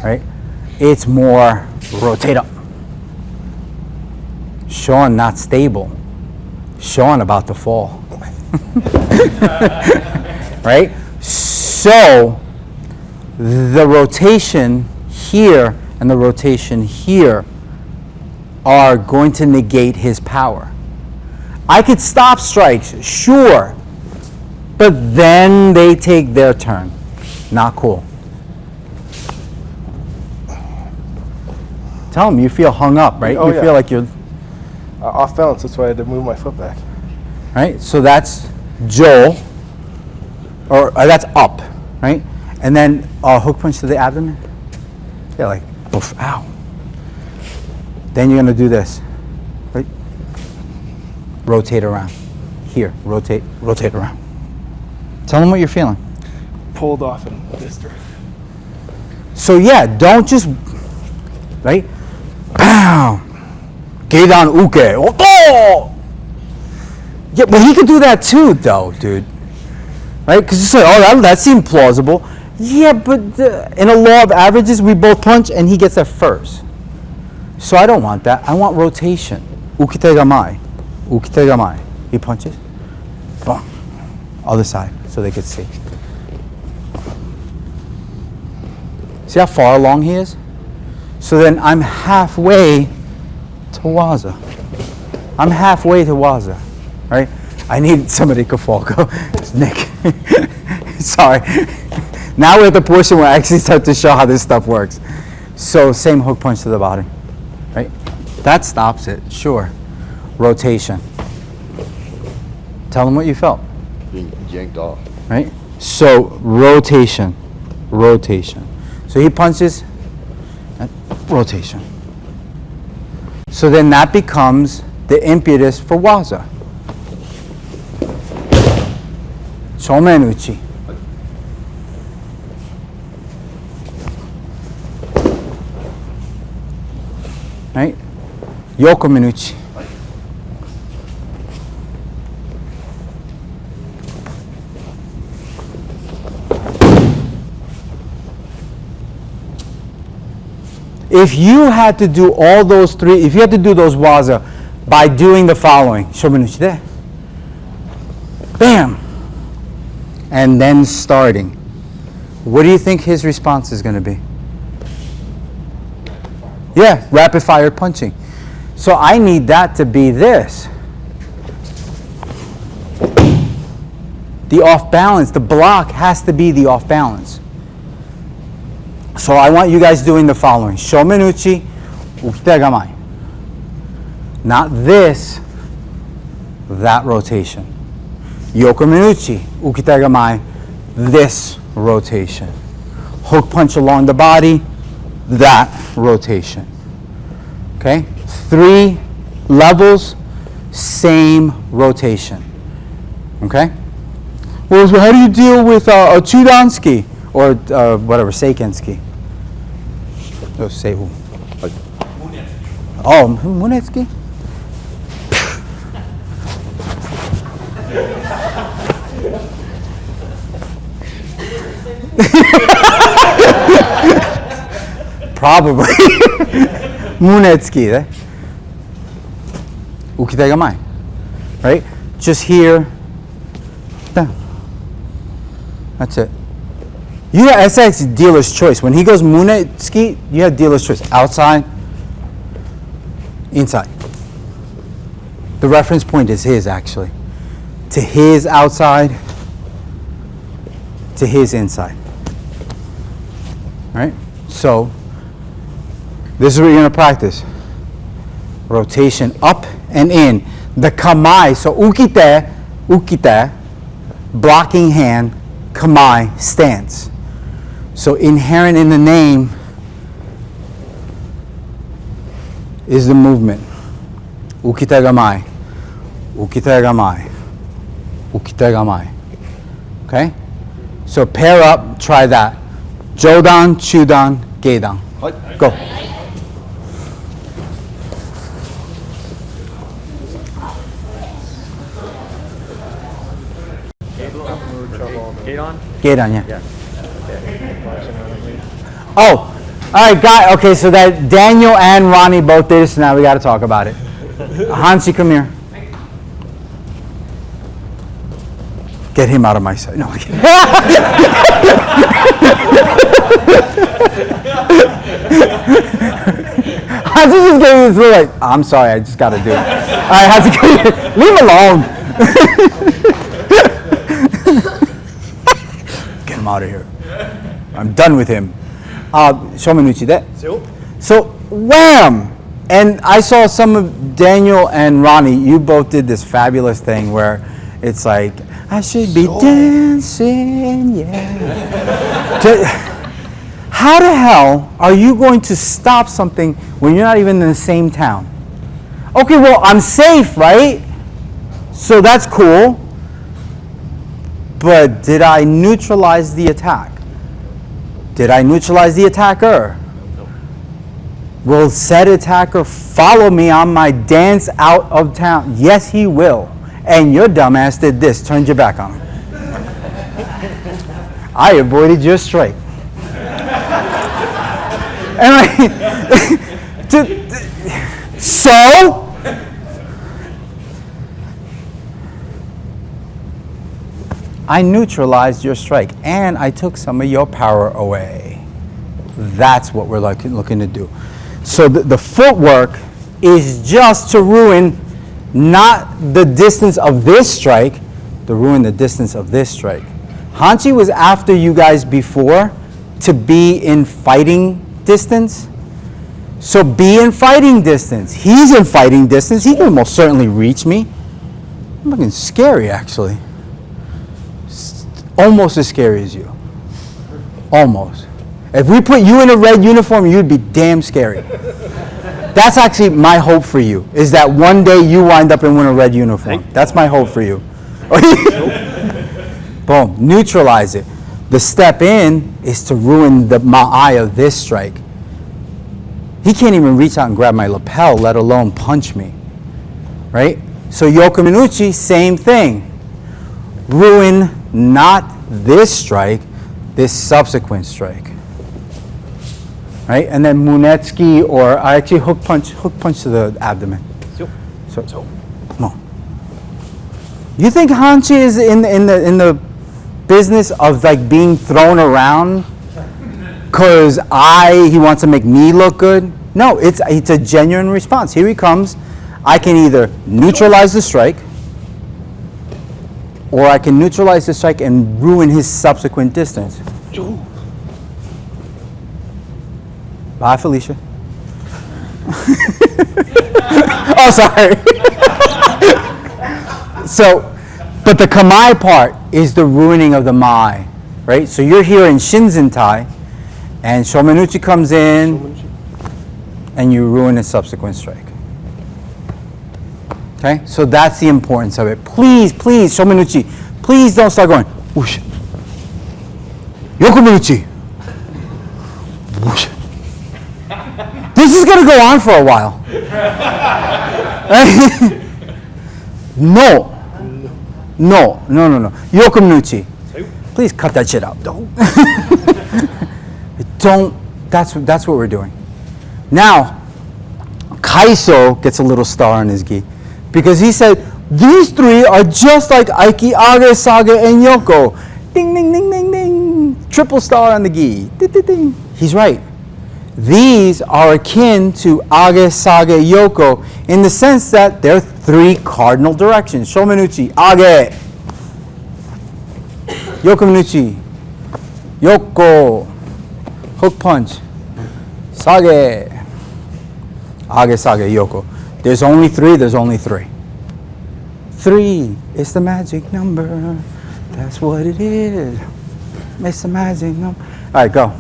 Right? It's more rotate up. Sean not stable. Sean about to fall. Right? So the rotation here and the rotation here are going to negate his power. I could stop strikes, sure, but then they take their turn. Not cool. Tell him you feel hung up, right? Oh, you yeah. feel like you're, Off balance. That's why I had to move my foot back. right? So that's Joel, or that's up, right? And then hook punch to the abdomen. Yeah, like, oof, ow. Then you're gonna do this, right? Rotate around. Here, rotate around. Tell them what you're feeling. Pulled off in this direction. So yeah, don't just, right? Bam! Geidan uke. Oh! Yeah, but he could do that too, though, dude. Right? Because it's like, oh, that seemed plausible. Yeah, but in a law of averages, we both punch and he gets there first. So I don't want that. I want rotation. Ukite gamai. Ukite gamai. He punches. Boom. Other side, so they could see. See how far along he is? So then I'm halfway to Waza. I'm halfway to Waza, right? I need somebody to Kafalko. It's Nick. Sorry. Now we're at the portion where I actually start to show how this stuff works. So same hook punch to the body, right? That stops it, sure. Rotation. Tell them what you felt, Being yanked off. right? So rotation. So he punches, rotation. So then that becomes the impetus for Waza. Chomen uchi. Right? Yoko minuchi. If you had to do all those three, if you had to do those waza by doing the following, shomenuchi de, bam, and then starting, what do you think his response is going to be? Yeah, rapid fire punching. So I need that to be this. The off balance, the block has to be the off balance. So I want you guys doing the following. Shomenuchi, ukite gamai. Not this, that rotation. Yokomenuchi, ukite gamai, this rotation. Hook punch along the body, that rotation. Okay? 3 levels, same rotation. Okay? Well, so how do you deal with a Chudanski or whatever, Seikensky? Oh, Seihu. Oh, Munetsky? Probably. Munetsky, eh? Ukite gamai. Right? Just here. Down. That's it. You have SX dealer's choice. When he goes Munetsky, you have dealer's choice. Outside, inside. The reference point is his, actually. To his outside, to his inside. Right? So, this is what you're going to practice. Rotation up and in. The kamai, so ukite, blocking hand, kamai, stance. So inherent in the name is the movement. Ukite gamai, ukite gamai, ukite gamai. Okay? So pair up, try that. Jodan, Chudan, Geidan. Go. Geidan? Geidan, yeah. Oh, all right, guy. Okay, so that Daniel and Ronnie both did it, so now we got to talk about it. Hansi, come here. Get him out of my sight. No, I'm kidding. Hansi just gave me this look like, I'm sorry, I just got to do it. All right, Hansi, leave him alone. Get him out of here. I'm done with him. Shomenuchi, that. So, wham! And I saw some of Daniel and Ronnie, you both did this fabulous thing where it's like, I should be dancing, yeah. How the hell are you going to stop something when you're not even in the same town? Okay, well, I'm safe, right? So that's cool. But did I neutralize the attack? Did I neutralize the attacker? Will said attacker follow me on my dance out of town? Yes, he will. And your dumbass did this, turned your back on him. I avoided your strike. And so? I neutralized your strike and I took some of your power away. That's what we're looking to do. So the footwork is just to ruin not the distance of this strike, to ruin the distance of this strike. Hanchi was after you guys before to be in fighting distance. So be in fighting distance. He's in fighting distance. He can most certainly reach me. I'm looking scary, actually. Almost as scary as you. Almost. If we put you in a red uniform, you'd be damn scary. That's actually my hope for you, is that one day you wind up in a red uniform. That's my hope for you. Boom, neutralize it. The step in is to ruin the ma'ai of this strike. He can't even reach out and grab my lapel, let alone punch me, right? So Yoko Minuchi, same thing. Ruin not this strike, this subsequent strike. Right? And then Munetsuki, or I actually hook punch to the abdomen. So come on. You think Hanchi is in the business of like being thrown around because he wants to make me look good? No, it's a genuine response. Here he comes. I can either neutralize the strike, or I can neutralize the strike and ruin his subsequent distance. Bye, Felicia. Oh, sorry. So, but the Kamai part is the ruining of the Mai, right? So you're here in Shinzentai, and Shomenuchi comes in, and you ruin his subsequent strike. Okay? So that's the importance of it. Please, Shomenuchi, please don't start going, whoosh. Yokomenuchi. Whoosh. This is going to go on for a while. No. Yokomenuchi. Please cut that shit out. Don't. That's what we're doing. Now, Kaiso gets a little star on his gi because he said, these three are just like Aiki, Age, Sage, and Yoko. Ding, ding, ding, ding, ding. Triple star on the gi. Ding, ding, ding. He's right. These are akin to Age, Sage, Yoko in the sense that they're three cardinal directions. Shomenuchi, Age. Yokomenuchi, Yoko. Hook punch. Sage. Age, Sage, Yoko. There's only three. 3 is the magic number. That's what it is. It's the magic number. All right, go.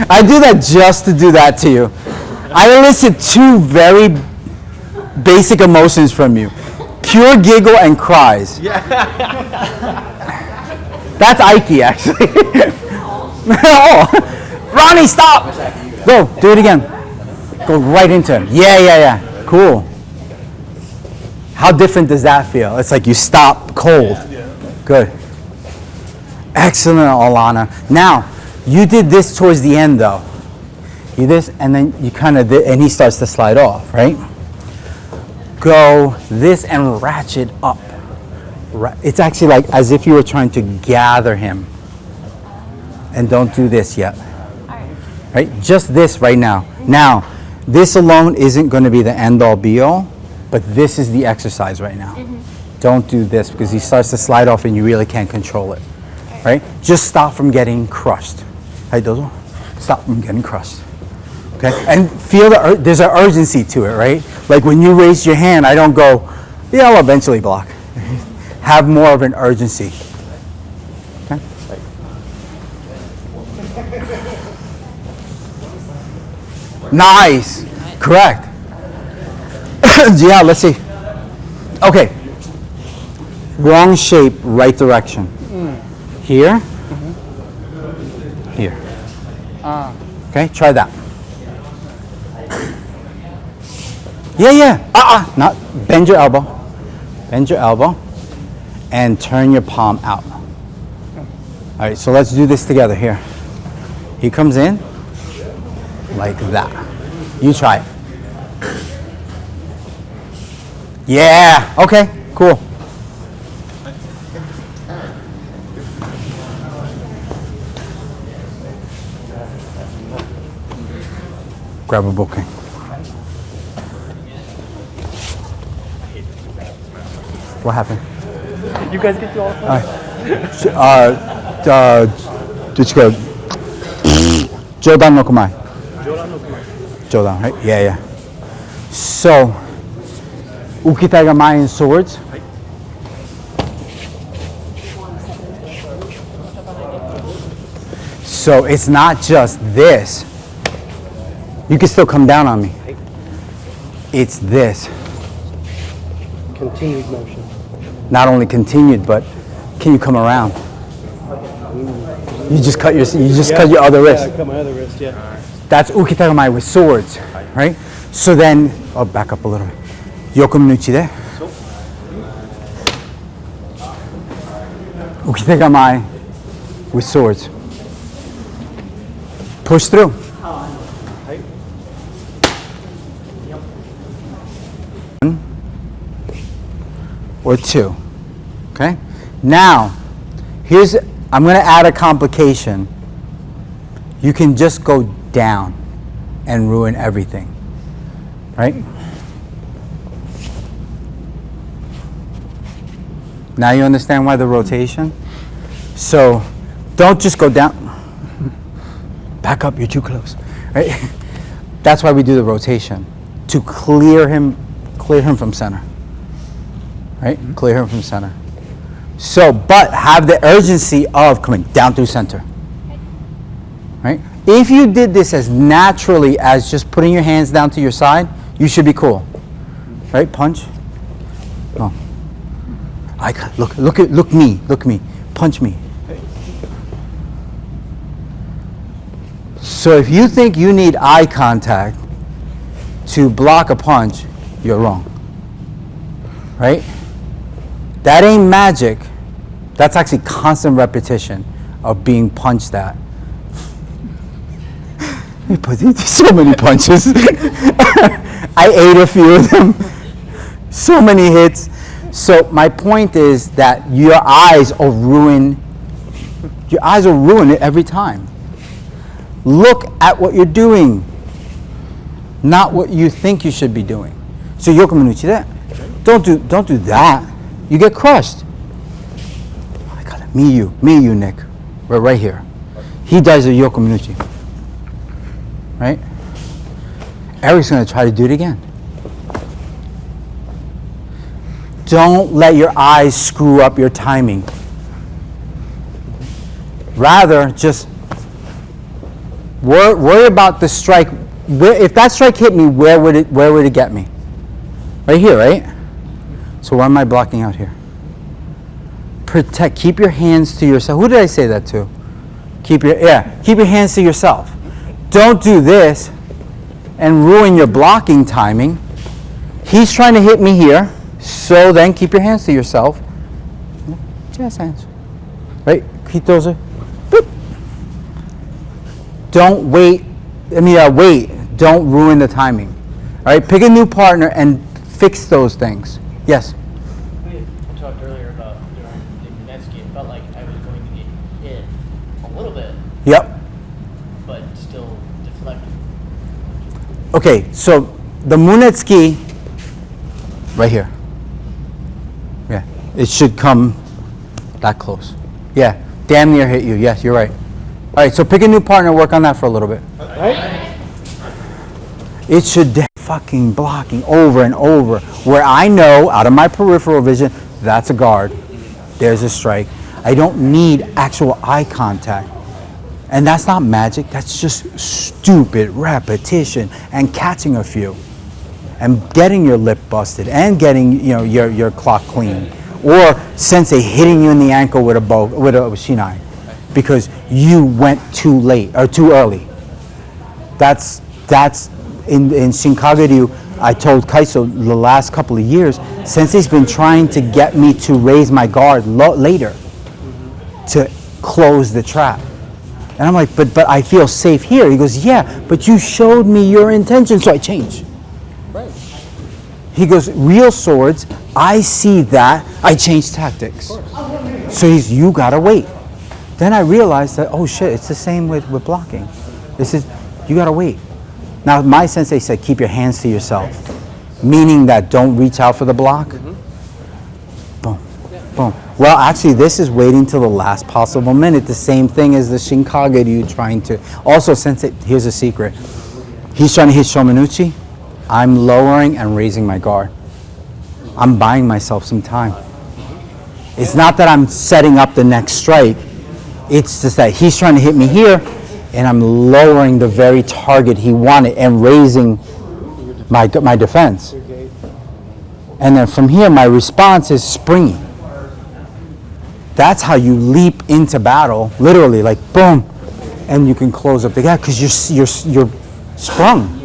I do that just to do that to you. I elicit two very basic emotions from you. Pure giggle and cries. That's Aiki, actually. Oh. Ronnie, stop! Go, do it again. Go right into him. Yeah. Cool. How different does that feel? It's like you stop cold. Good. Excellent, Alana. Now, you did this towards the end, though. You this, and then you kind of, and he starts to slide off, right? Go this and ratchet up. Right. It's actually like as if you were trying to gather him. And don't do this yet. Right? Just this right now. Now, this alone isn't going to be the end all be all, but this is the exercise right now. Don't do this because he starts to slide off and you really can't control it. Right? Just stop from getting crushed. Hey, Dozo. Stop from getting crushed. Okay? And feel there's an urgency to it, right? Like when you raise your hand, I don't go, yeah, I'll eventually block. Have more of an urgency. Okay? Nice. Correct. Yeah, let's see. Okay. Wrong shape, right direction. Here. Here. Okay, try that. Yeah. Not bend your elbow. Bend your elbow and turn your palm out. All right, so let's do this together here. He comes in like that. You try it. Yeah, okay, cool. Grab a bouquet. What happened? You guys get through all the fun? just go. Jodan no kumai. Jodan, right? Yeah. So, ukitai ga mai in swords. So it's not just this. You can still come down on me. It's this. Continued motion. Not only continued, but can you come around? You just cut your other wrist. Yeah, I cut my other wrist, yeah. That's ukitagamai with swords, right? So then, I'll back up a little bit. Yokominuchi de. Ukitagamai with swords. Push through. One or two. Okay? Now, I'm going to add a complication. You can just go down and ruin everything. Right? Now you understand why the rotation? So, don't just go down. Back up, you're too close. Right? That's why we do the rotation. To clear him from center. Right? Clear him from center. So, but have the urgency of coming down through center. Right? If you did this as naturally as just putting your hands down to your side, you should be cool. Right? Punch. No. Look me. Punch me. So if you think you need eye contact to block a punch, you're wrong. Right? That ain't magic. That's actually constant repetition of being punched at. So many punches. I ate a few of them. So many hits. So my point is that your eyes will ruin it every time. Look at what you're doing, not what you think you should be doing. So yokominuchi that. Don't do that. You get crushed. I got it. Me, you, Nick. We're right here. He does a yokominuchi. Right? Eric's going to try to do it again. Don't let your eyes screw up your timing. Rather, just worry about the strike. If that strike hit me, where would it get me? Right here, right? So why am I blocking out here? Protect. Keep your hands to yourself. Who did I say that to? Keep your hands to yourself. Don't do this and ruin your blocking timing. He's trying to hit me here, so then keep your hands to yourself. Just hands. Right? Keep those. Boop. Don't wait. Wait. Don't ruin the timing. All right? Pick a new partner and fix those things. Yes? We talked earlier about Yep. but still deflecting. Okay, so the Munetsuki, right here. Yeah, it should come that close. Yeah, damn near hit you. Yes, you're right. All right, so pick a new partner, work on that for a little bit. It should fucking blocking over and over. Where I know, out of my peripheral vision, that's a guard. There's a strike. I don't need actual eye contact. And that's not magic, that's just stupid repetition and catching a few. And getting your lip busted and getting your clock clean. Or sensei hitting you in the ankle with a shinai because you went too late or too early. That's in Shinkaguryu. I told Kaiso the last couple of years, sensei's been trying to get me to raise my guard later to close the trap. And I'm like, but I feel safe here. He goes, yeah, but you showed me your intention, so I changed. Right. He goes, real swords, I see that, I changed tactics. So you gotta wait. Then I realized that, oh shit, it's the same with blocking. You gotta wait. Now my sensei said, keep your hands to yourself. Meaning that don't reach out for the block. Boom, boom. Well, actually, this is waiting till the last possible minute. The same thing as the Shinkaguryu trying to. Also, sensei, here's a secret. He's trying to hit Shomenuchi. I'm lowering and raising my guard. I'm buying myself some time. It's not that I'm setting up the next strike. It's just that he's trying to hit me here, and I'm lowering the very target he wanted and raising my defense. And then from here, my response is springing. That's how you leap into battle, literally, like boom, and you can close up the gap because you're sprung.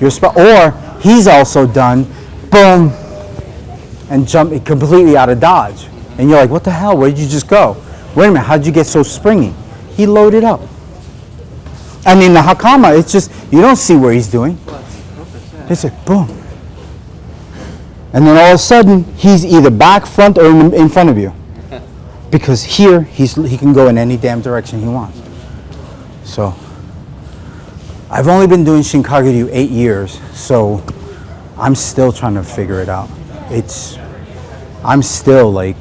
You're sprung. Or he's also done, boom, and jump completely out of dodge, and you're like, what the hell? Where did you just go? Wait a minute, how'd you get so springy? He loaded up. And in the Hakama, it's just you don't see where he's doing. It's like boom, and then all of a sudden he's either back, front, or in front of you. Because here, he can go in any damn direction he wants. So, I've only been doing Shinkaguryu 8 years, so I'm still trying to figure it out. I'm still like,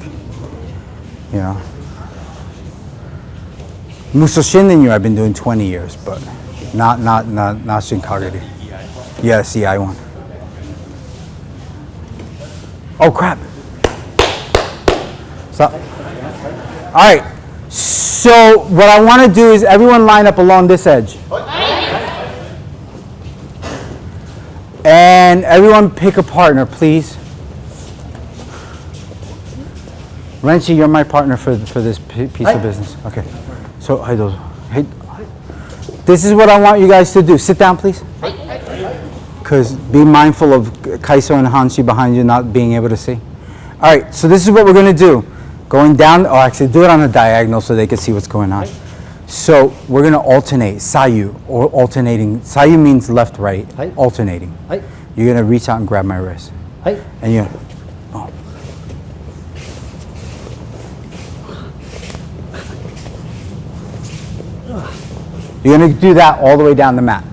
Muso Shinrin-ryu I've been doing 20 years, but not Shinkaguryu. Yeah, CI one. Oh crap. Stop. All right, so what I want to do is everyone line up along this edge. And everyone pick a partner, please. Renchi, you're my partner for this piece of business. Okay, so hey, this is what I want you guys to do. Sit down, please. Because be mindful of Kaiso and Hanshi behind you not being able to see. All right, so this is what we're going to do. Going down, actually do it on a diagonal so they can see what's going on. So we're going to alternate, sayu, or alternating. Sayu means left, right, alternating. You're going to reach out and grab my wrist. And you're going to do that all the way down the mat.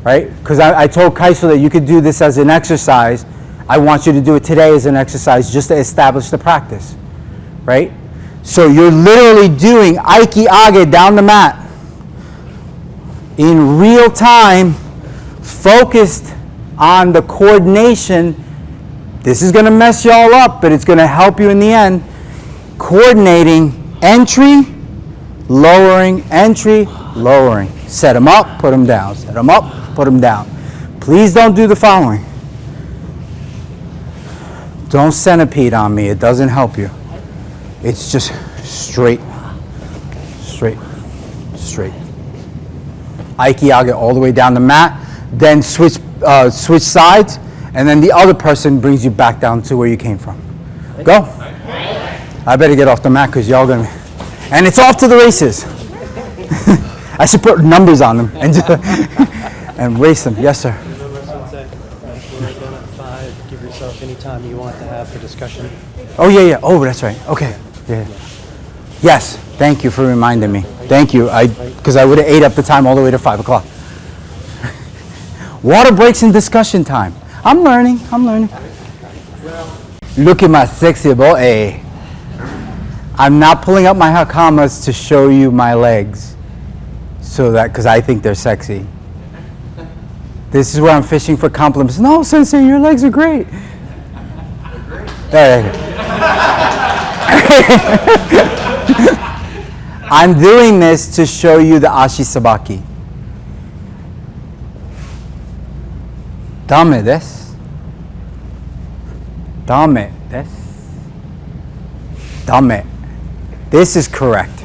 Right? Because I told Kaiso that you could do this as an exercise. I want you to do it today as an exercise just to establish the practice. Right? So you're literally doing Aiki Age down the mat in real time, focused on the coordination. This is going to mess y'all up, but it's going to help you in the end. Coordinating entry, lowering, entry, lowering. Set them up, put them down. Set them up, put them down. Please don't do the following. Don't centipede on me. It doesn't help you. It's just straight, straight, straight. Aiki Age all the way down the mat. Then switch sides, and then the other person brings you back down to where you came from. Go. I better get off the mat because y'all gonna. And it's off to the races. I should put numbers on them and race them. Yes, sir. We're done at 5. Give yourself any time you want to have for discussion. Oh yeah. Oh, that's right. Okay. Yeah. Yes, thank you for reminding me. Thank you, because I would have ate up the time all the way to 5 o'clock. Water breaks in discussion time. I'm learning. Look at my sexy boy. I'm not pulling up my hakamas to show you my legs, because I think they're sexy. This is where I'm fishing for compliments. No, Sensei, your legs are great. There you go. I'm doing this to show you the ashi sabaki. Dame desu. Dame desu. Dame. This is correct.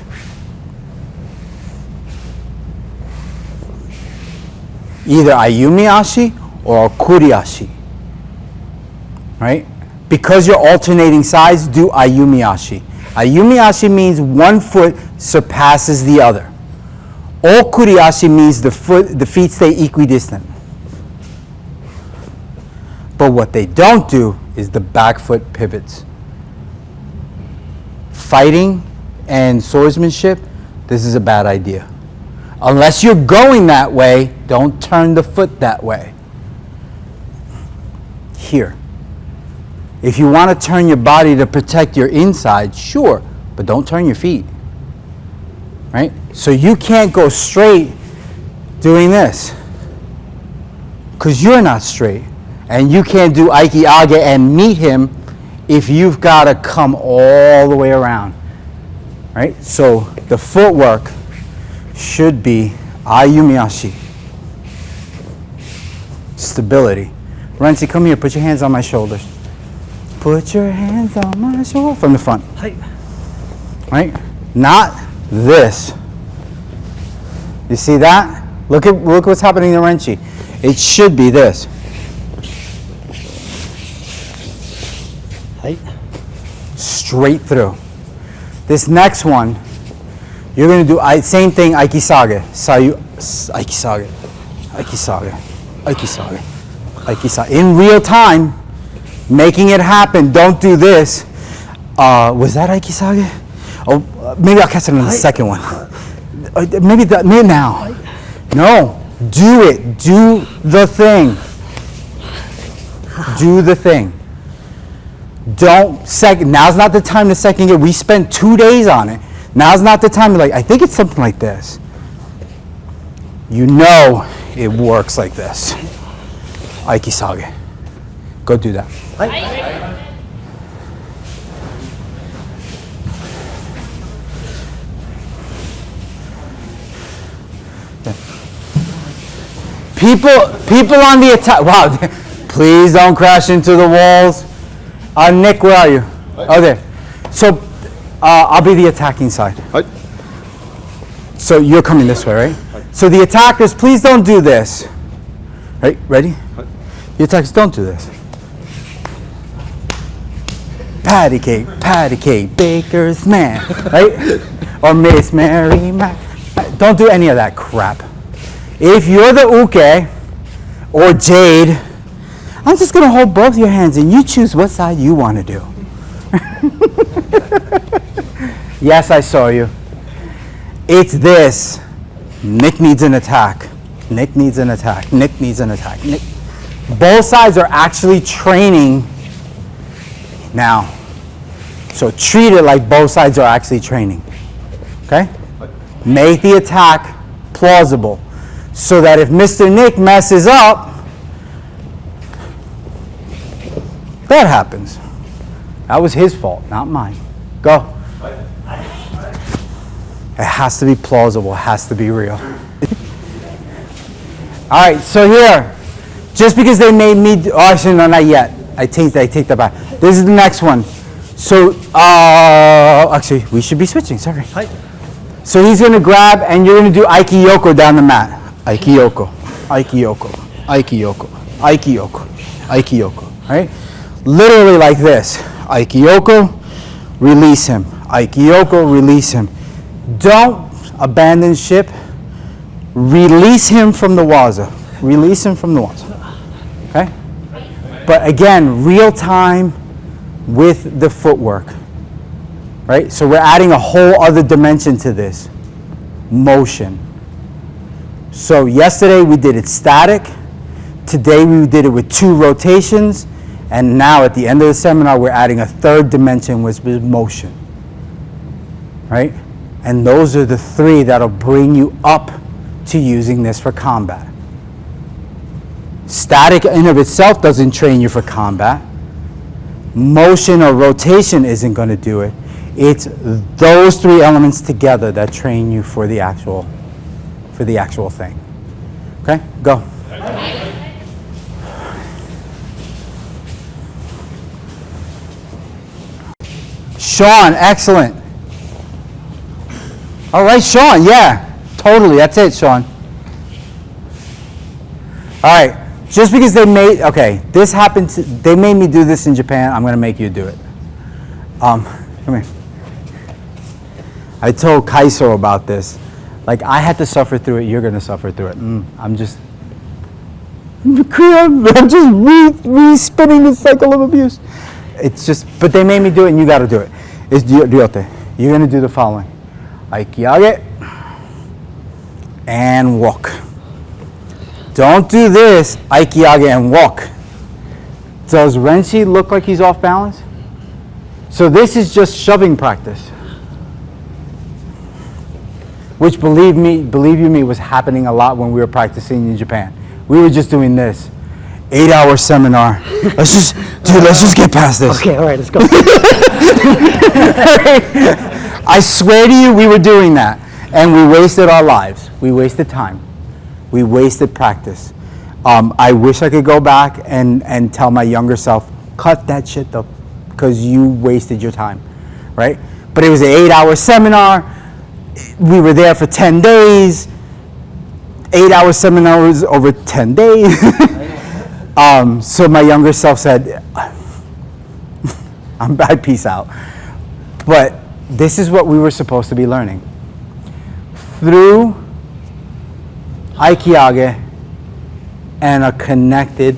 Either ayumi ashi or kuri ashi. Right? Because you're alternating sides, do ayumi ashi. Ayumi ashi means one foot surpasses the other. Okuri ashi means the feet stay equidistant. But what they don't do is the back foot pivots. Fighting and swordsmanship, this is a bad idea. Unless you're going that way, don't turn the foot that way. Here. If you want to turn your body to protect your inside, sure, but don't turn your feet. Right? So you can't go straight doing this, because you're not straight. And you can't do Aiki Age and meet him if you've got to come all the way around. Right? So the footwork should be Ayumiashi. Stability. Renzi, come here. Put your hands on my shoulders. Put your hands on my shoulder. From the front. Right? Not this. You see that? Look what's happening to Renchi. It should be this. Straight through. This next one, you're going to do same thing, Aikisage. Aikisage. Aikisage. Aikisage. Aikisage. In real time, making it happen. Don't do this. Was that Aikisage? Oh, maybe I'll catch it on the second one. Maybe now. No. Do it. Do the thing. Do the thing. Now's not the time to second it. We spent 2 days on it. Now's not the time to I think it's something like this. You know it works like this. Aikisage. Go do that. People on the attack. Wow. Please don't crash into the walls. Nick, where are you? Oh, there. So, I'll be the attacking side. So you're coming this way, right? So the attackers, please don't do this. Right? Ready? The attackers, don't do this. Patty cake, baker's man, right? Or Miss Mary Mac. Don't do any of that crap. If you're the uke or Jade, I'm just going to hold both your hands and you choose what side you want to do. Yes, I saw you. It's this. Nick needs an attack. Nick needs an attack. Nick needs an attack. Nick. Both sides are actually training now. So treat it like both sides are actually training. Okay? Make the attack plausible so that if Mr. Nick messes up, that happens. That was his fault, not mine. Go. It has to be plausible. It has to be real. All right, so here, just because they made me, actually, no, not yet. I take that back. This is the next one. So, actually, we should be switching, sorry. So he's going to grab, and you're going to do Aiki Yoko down the mat. Aiki Yoko, Aiki Yoko, Aiki Yoko, Aiki Yoko, Aiki Yoko, right? Literally like this. Aiki Yoko, release him. Aiki Yoko, release him. Don't abandon ship. Release him from the waza. Release him from the waza. Okay? But again, real time with the footwork. right? So we're adding a whole other dimension to this, motion. So yesterday we did it static. Today we did it with 2 rotations. And now at the end of the seminar, we're adding a third dimension, which is motion, right? And those are the 3 that'll bring you up to using this for combat. Static in of itself doesn't train you for combat. Motion or rotation isn't going to do it. It's those 3 elements together that train you for the actual thing. Okay, go. Sean, excellent. All right, Sean, yeah, totally. That's it, Sean. All right, just because they made me do this in Japan, I'm going to make you do it. Come here. I told Kaiso about this. Like, I had to suffer through it, you're going to suffer through it. I'm just re-spinning the cycle of abuse. It's just, but they made me do it and you got to do it. It's ryote. You're going to do the following. Aikiage and walk. Don't do this, aikiage and walk. Does Renshi look like he's off balance? So this is just shoving practice. Which, believe you me, was happening a lot when we were practicing in Japan. We were just doing this. 8-hour seminar. Let's just get past this. Okay, all right, let's go. I swear to you, we were doing that. And we wasted our lives. We wasted time. We wasted practice. I wish I could go back and tell my younger self, cut that shit up, because you wasted your time, right? But it was an 8-hour seminar. We were there for 10 days. 8-hour seminar was over 10 days. So my younger self said, I peace out. But this is what we were supposed to be learning. Through aikiage and a connected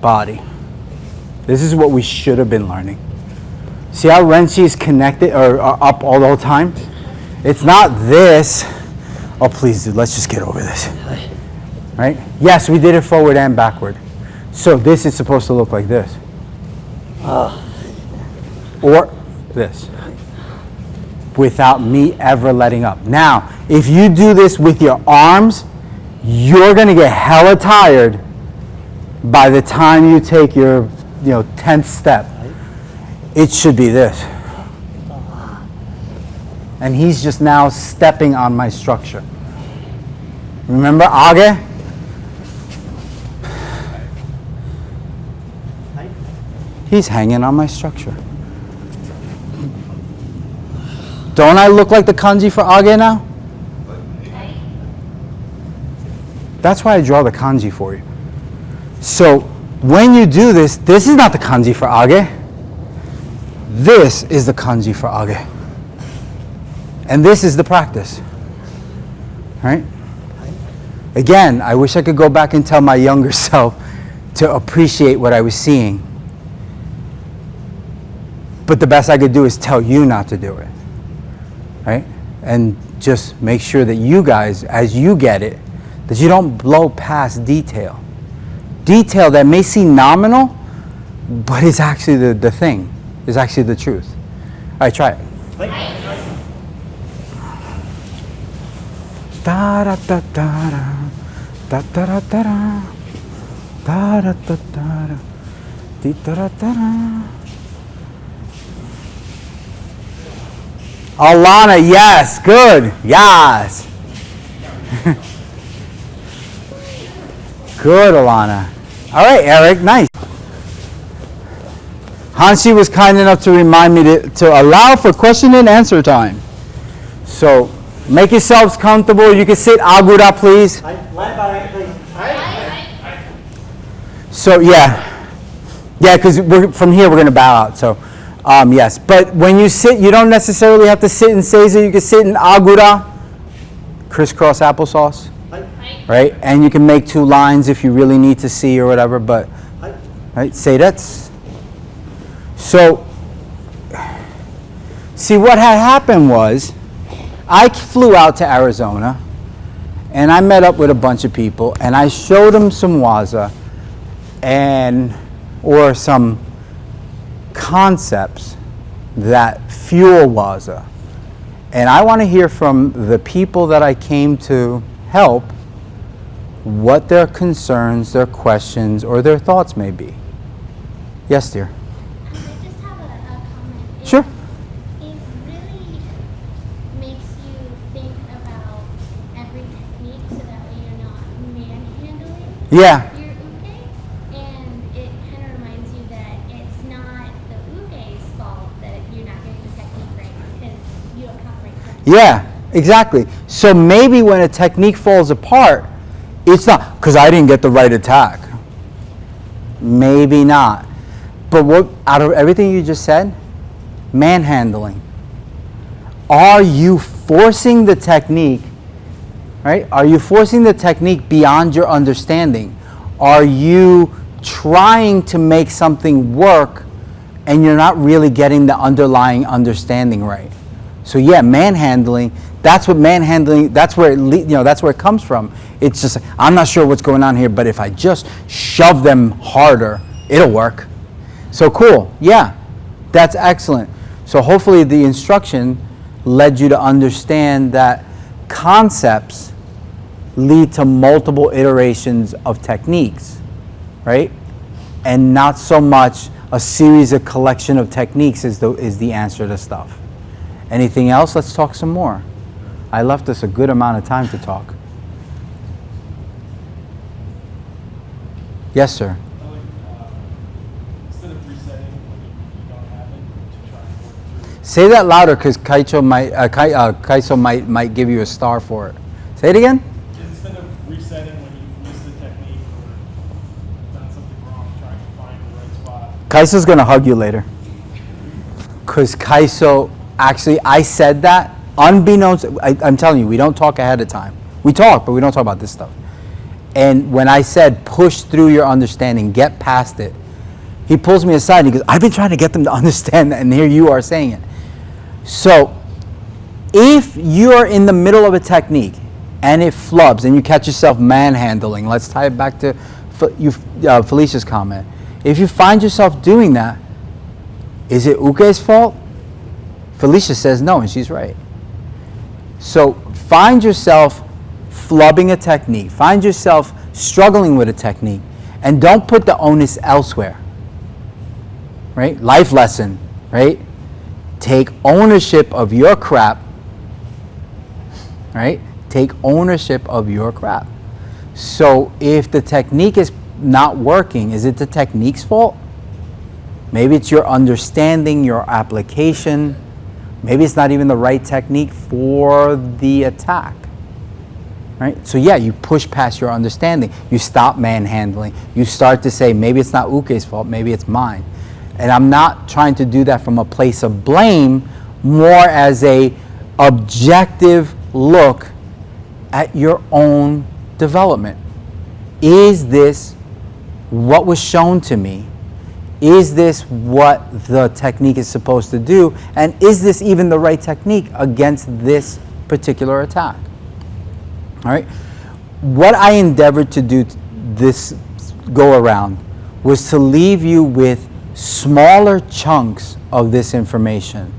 body. This is what we should have been learning. See how Renshi is connected or up all the time? It's not this. Oh, please, dude, let's just get over this. Right? Yes, we did it forward and backward. So this is supposed to look like this. Or this. Without me ever letting up. Now, if you do this with your arms, you're going to get hella tired by the time you take your 10th step. It should be this. And he's just now stepping on my structure. Remember age? He's hanging on my structure. Don't I look like the kanji for age now? That's why I draw the kanji for you. So when you do this, this is not the kanji for age. This is the kanji for age. And this is the practice. Right? Again, I wish I could go back and tell my younger self to appreciate what I was seeing. But the best I could do is tell you not to do it. Right? And just make sure that you guys, as you get it, that you don't blow past detail. Detail that may seem nominal, but it's actually the thing. It's actually the truth. All right, try it. Da da da da da da da da da da da da da da da da. Alana, yes, good, yes. Good, Alana. All right, Eric, nice. Hanshi was kind enough to remind me to allow for question and answer time. So make yourselves comfortable. You can sit agura, please. So yeah, because from here we're going to bow out. So yes, but when you sit, you don't necessarily have to sit in seiza. You can sit in agura, crisscross applesauce, right? And you can make 2 lines if you really need to see or whatever. But right, say that's. So See, what had happened was I flew out to Arizona and I met up with a bunch of people and I showed them some Waza or some concepts that fuel Waza. And I want to hear from the people that I came to help what their concerns, their questions, or their thoughts may be. Yes, dear. I just have a comment. Sure. It really makes you think about every technique so that way you're not manhandling Yeah. your uke. And it kind of reminds you that it's not the uke's fault that you're not getting the technique right because you don't have right technique. Yeah, exactly. So maybe when a technique falls apart, it's not because I didn't get the right attack. Maybe not. But what out of everything you just said, manhandling. Are you forcing the technique, right? Are you forcing the technique beyond your understanding? Are you trying to make something work and you're not really getting the underlying understanding right? So yeah, manhandling, that's what manhandling, that's where that's where it comes from. It's just, I'm not sure what's going on here, but if I just shove them harder, it'll work. So cool, yeah, that's excellent. So hopefully the instruction led you to understand that concepts lead to multiple iterations of techniques, right? And not so much a series of collection of techniques is the answer to stuff. Anything else? Let's talk some more. I left us a good amount of time to talk. Yes, sir. Instead of resetting when you don't have it, to try and work through. Say that louder, because Kaiso might give you a star for it. Say it again. Instead of resetting when you've missed the technique or done something wrong, trying to find the right spot. Kaiso's gonna hug you later. Because Kaiso, actually, I said that unbeknownst. I'm telling you, we don't talk ahead of time. We talk, but we don't talk about this stuff. And when I said push through your understanding, get past it, he pulls me aside and he goes, I've been trying to get them to understand that, and here you are saying it. So if you're in the middle of a technique and it flubs and you catch yourself manhandling, let's tie it back to Felicia's comment. If you find yourself doing that, is it Uke's fault? Felicia says no, and she's right. So find yourself flubbing a technique, find yourself struggling with a technique, and don't put the onus elsewhere. Right? Life lesson, right? Take ownership of your crap. Right? Take ownership of your crap. So if the technique is not working, is it the technique's fault? Maybe it's your understanding, your application. Maybe it's not even the right technique for the attack. Right? So yeah, you push past your understanding. You stop manhandling. You start to say, maybe it's not Uke's fault, maybe it's mine. And I'm not trying to do that from a place of blame, more as a objective look at your own development. Is this what was shown to me? Is this what the technique is supposed to do? And is this even the right technique against this particular attack? All right. What I endeavored to do this go around was to leave you with smaller chunks of this information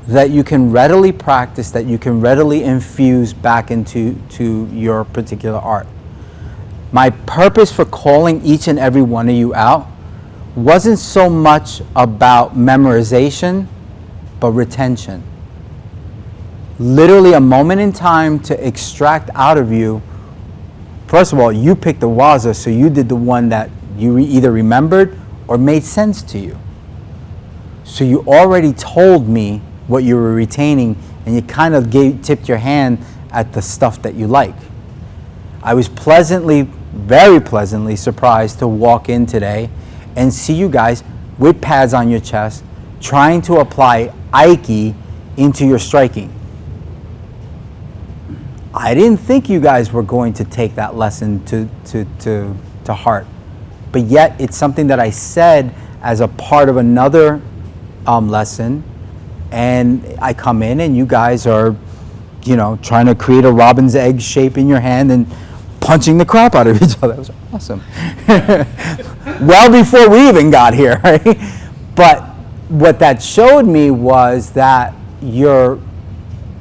that you can readily practice, that you can readily infuse back into your particular art. My purpose for calling each and every one of you out wasn't so much about memorization, but retention. Literally a moment in time to extract out of you. First of all, you picked the Waza, so you did the one that you either remembered or made sense to you. So you already told me what you were retaining, and you kind of tipped your hand at the stuff that you like. I was very pleasantly surprised to walk in today and see you guys with pads on your chest trying to apply Aiki into your striking. I didn't think you guys were going to take that lesson to heart, but yet it's something that I said as a part of another lesson, and I come in and you guys are, trying to create a robin's egg shape in your hand and punching the crap out of each other. It was awesome. Well before we even got here, right? But what that showed me was that your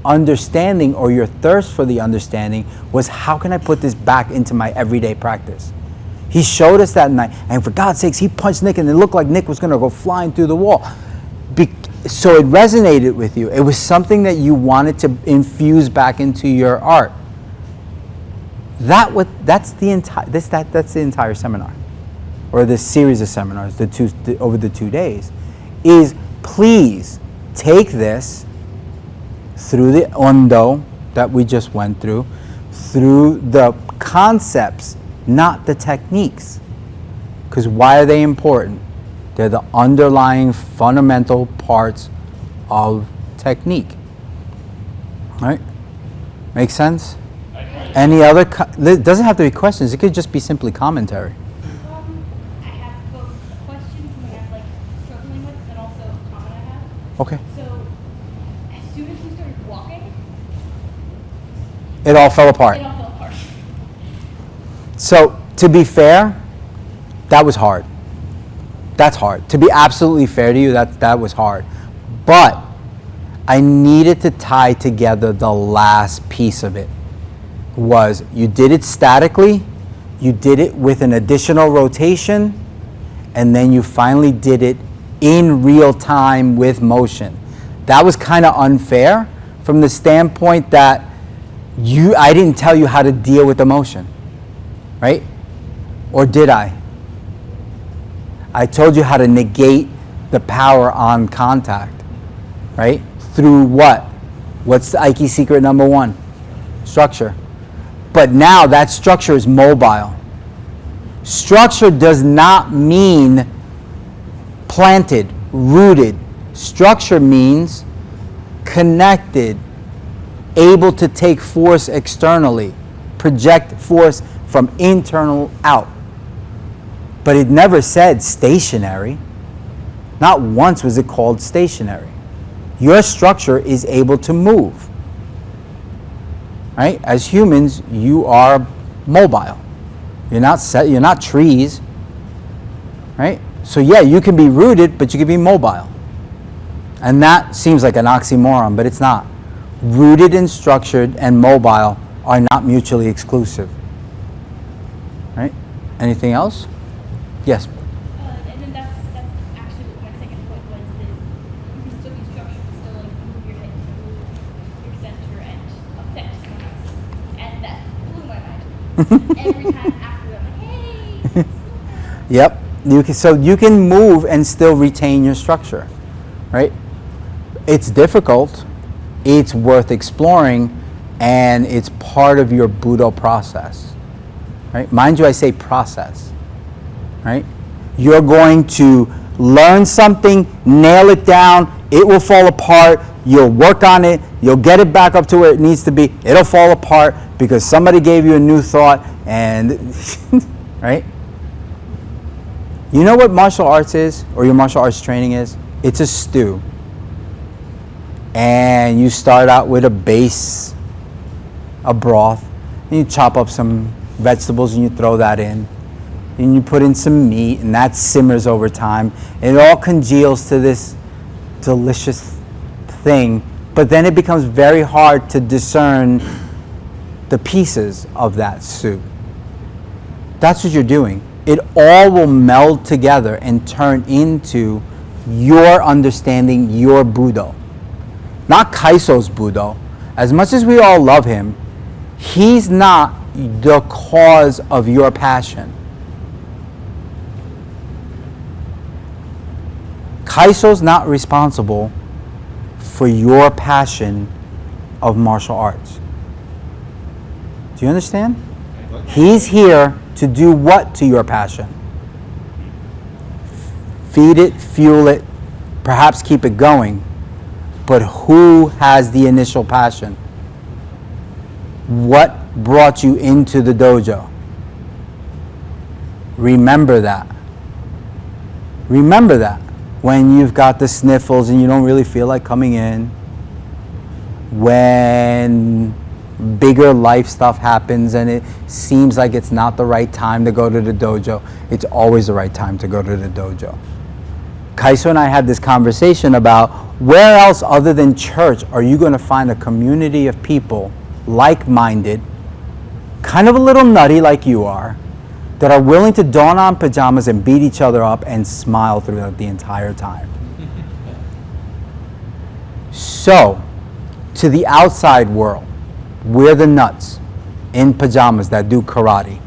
understanding or your thirst for the understanding was, how can I put this back into my everyday practice? He showed us that night, and for God's sakes, he punched Nick and it looked like Nick was going to go flying through the wall. So it resonated with you. It was something that you wanted to infuse back into your art. That's the entire seminar, or this series of seminars, over the 2 days, is please take this through the Ondo that we just went through the concepts, not the techniques. Because why are they important? They're the underlying fundamental parts of technique. All right? Make sense? Any other? It doesn't have to be questions. It could just be simply commentary. I have both questions and I have like struggling with, and also a comment I have. Okay. So, as soon as we started walking, It all fell apart. it all fell apart. So, to be fair, that was hard. That's hard. To be absolutely fair to you, that was hard. But I needed to tie together the last piece of it. Was you did it statically, you did it with an additional rotation, and then you finally did it in real time with motion. That was kind of unfair from the standpoint that I didn't tell you how to deal with emotion, right? Or did I? I told you how to negate the power on contact, right? Through what? What's the Aiki secret number 1? Structure. But now that structure is mobile. Structure does not mean planted, rooted. Structure means connected, able to take force externally, project force from internal out. But it never said stationary. Not once was it called stationary. Your structure is able to move. Right? As humans, you are mobile. You're not trees. Right? So yeah, you can be rooted, but you can be mobile. And that seems like an oxymoron, but it's not. Rooted and structured and mobile are not mutually exclusive. Right? Anything else? Yes. And then that's actually what my second point was, that you can still be structured, still like move your head, move your center, and affect someone else. And that blew my mind. Every time after, I'm like, hey. Yep. You can move and still retain your structure, right? It's difficult. It's worth exploring, and it's part of your Budo process, right? Mind you, I say process. Right? You're going to learn something, nail it down, it will fall apart, you'll work on it, you'll get it back up to where it needs to be, it'll fall apart because somebody gave you a new thought, and, right? You know what martial arts is, or your martial arts training is? It's a stew. And you start out with a base, a broth, and you chop up some vegetables and you throw that in. And you put in some meat, and that simmers over time. And it all congeals to this delicious thing. But then it becomes very hard to discern the pieces of that soup. That's what you're doing. It all will meld together and turn into your understanding, your Budo. Not Kaiso's Budo. As much as we all love him, he's not the cause of your passion. Kaiso's not responsible for your passion of martial arts. Do you understand? He's here to do what to your passion? Feed it, fuel it, perhaps keep it going. But who has the initial passion? What brought you into the dojo? Remember that. Remember that. when you've got the sniffles and you don't really feel like coming in, when bigger life stuff happens and it seems like it's not the right time to go to the dojo, it's always the right time to go to the dojo. Kaiso and I had this conversation about where else other than church are you going to find a community of people like-minded, kind of a little nutty like you are, that are willing to don on pajamas and beat each other up and smile throughout the entire time. So, to the outside world, we're the nuts in pajamas that do karate.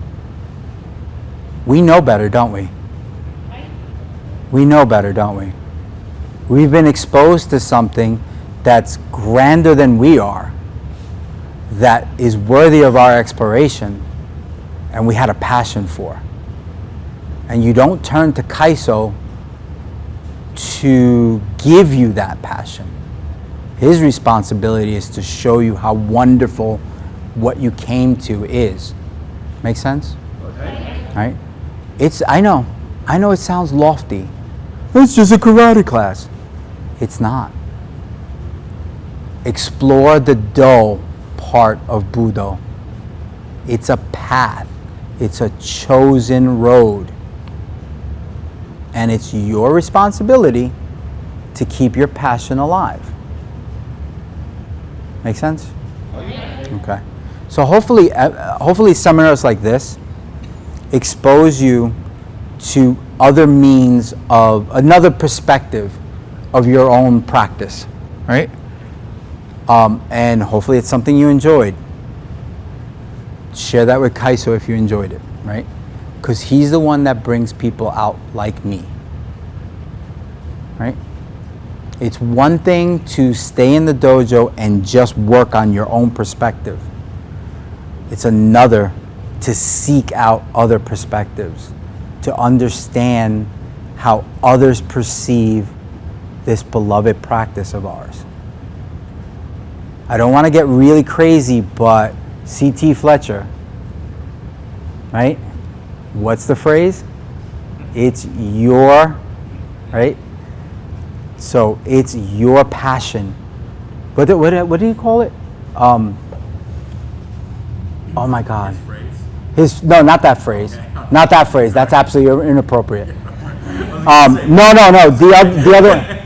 We know better, don't we? Right? We know better, don't we? We've been exposed to something that's grander than we are, that is worthy of our exploration, and we had a passion for. And you don't turn to Kaiso to give you that passion. His responsibility is to show you how wonderful what you came to is. Make sense? Okay. Right? I know it sounds lofty. It's just a karate class. It's not. Explore the Do part of Budo. It's a path. It's a chosen road. And it's your responsibility to keep your passion alive. Make sense? Okay. So hopefully seminars like this expose you to other means of another perspective of your own practice, right? And hopefully it's something you enjoyed. Share that with Kaiso if you enjoyed it, right? Because he's the one that brings people out like me, right? It's one thing to stay in the dojo and just work on your own perspective. It's another to seek out other perspectives, to understand how others perceive this beloved practice of ours. I don't want to get really crazy, but C.T. Fletcher, right? What's the phrase? It's your, right? So it's your passion. What do you call it? Oh my God. No, not that phrase. Not that phrase. That's absolutely inappropriate. No. The other.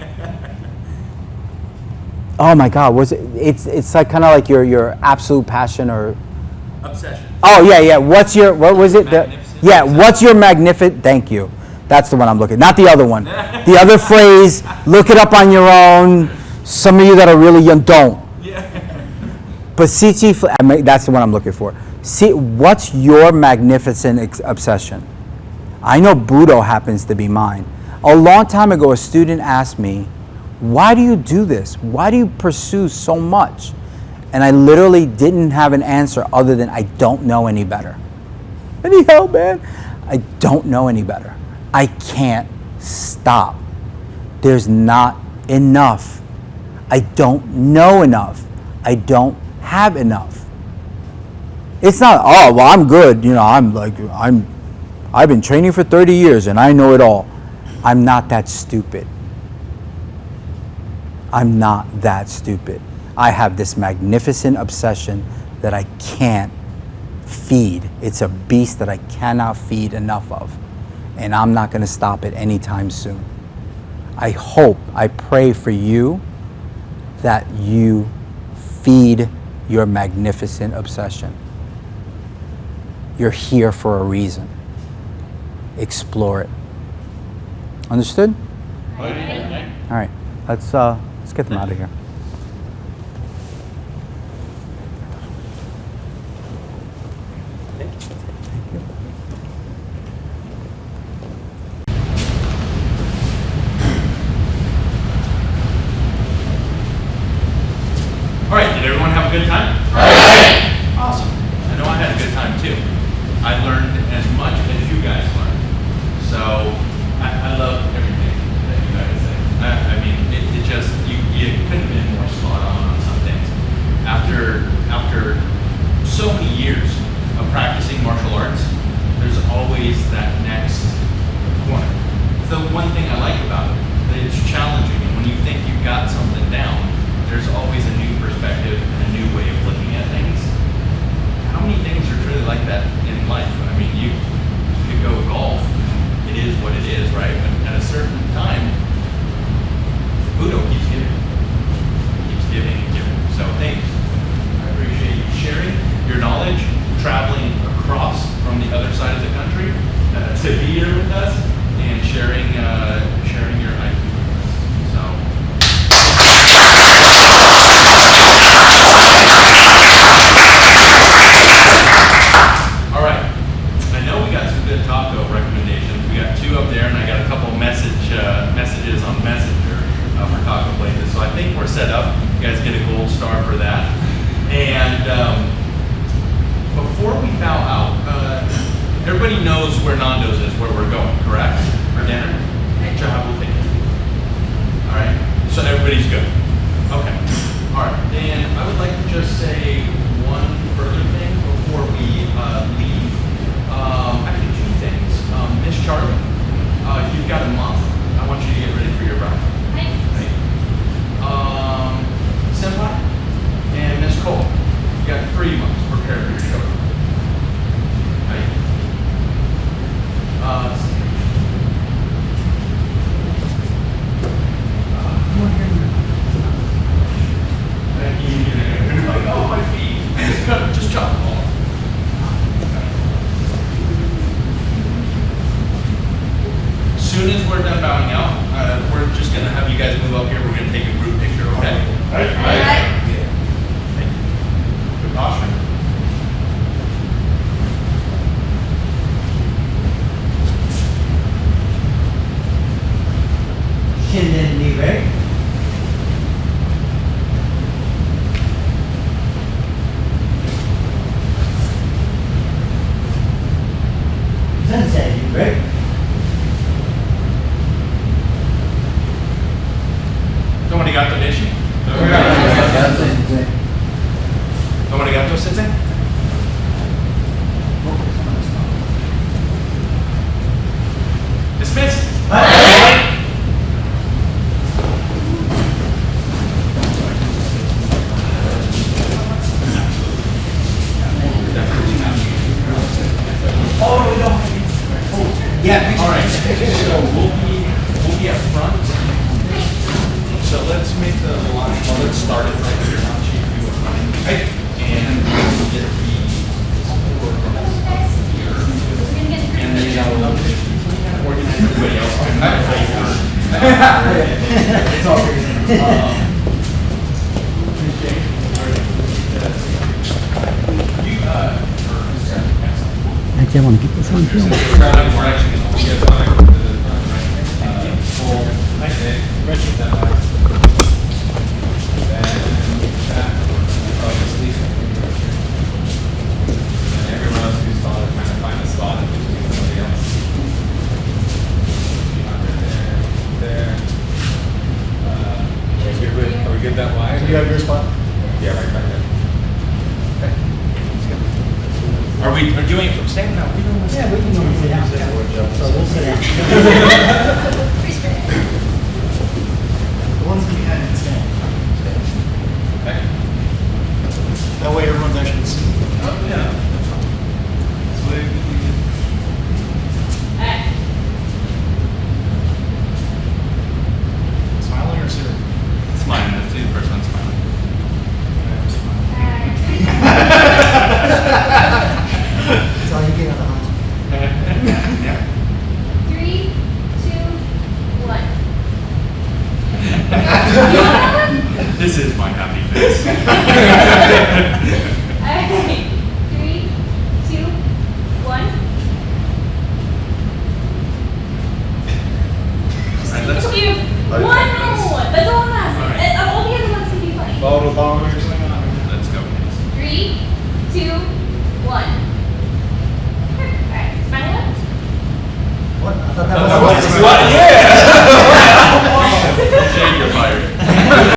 Oh my God. Was it? It's like kind of like your absolute passion or. Obsession. Oh yeah. What was it? Magnificent. What's your magnificent? Thank you. That's the one I'm looking. Not the other one. The other phrase. Look it up on your own. Some of you that are really young don't. Yeah. But that's the one I'm looking for. See, what's your magnificent obsession? I know Budo happens to be mine. A long time ago, a student asked me, why do you do this? Why do you pursue so much? And I literally didn't have an answer other than I don't know any better. Any help, man? I don't know any better. I can't stop. There's not enough. I don't know enough. I don't have enough. It's not, oh, well, I'm good. I've been training for 30 years and I know it all. I'm not that stupid. I'm not that stupid. I have this magnificent obsession that I can't feed. It's a beast that I cannot feed enough of. And I'm not going to stop it anytime soon. I pray for you that you feed your magnificent obsession. You're here for a reason. Explore it. Understood? All right. Let's get them out of here. All right, did everyone have a good time? Awesome. I know I had a good time too. I learned as much as you guys learned. So I love everything that you guys say. I mean, it just, you couldn't have been more spot on some things. After so many years of practicing martial arts, there's always that next corner. The one thing I like about it it's challenging. And when you think you've got something down, there's always a new perspective and a new way of looking at things. How many things are truly like that in life? I mean, you could go golf. It is what it is, right? But at a certain time, Budo keeps giving. Keeps giving and giving. So thanks. I appreciate you sharing your knowledge, traveling across from the other side of the country to be here with us, and sharing your IQ with us. So. All right. I know we got some good taco recommendations. We got 2 up there, and I got a couple messages on Messenger for taco places. So I think we're set up. You guys get a gold star for that. And before we bow out, everybody knows where Nando's is, where we're going, correct? For dinner? Travel ticket. All right. So everybody's good. Okay. All right. And I would like to just say one further thing before we leave. Actually, 2 things. Miss Charlie, you've got a month. I want you to get ready for your ride. Right. Right. Senpai and Miss Cole, you got 3 months to prepare for your show. Right. Like, oh, my feet. Just chop them off. As soon as we're done bowing out, we're just going to have you guys move up here. We're going to take a group picture, okay? Right. Thank you. Good posture. Shinden Libre. Sunset Libre. Nobody got the issue? Nobody got those sensei? Dismissed. Yeah, All right. So we'll be up front. So let's make the line. Well, let's start it right here. I'll cheat you a running. Right. And we'll get the here. And then I'll organize everybody else. It's all good. You, Actually, I want to get this on film. we're actually going to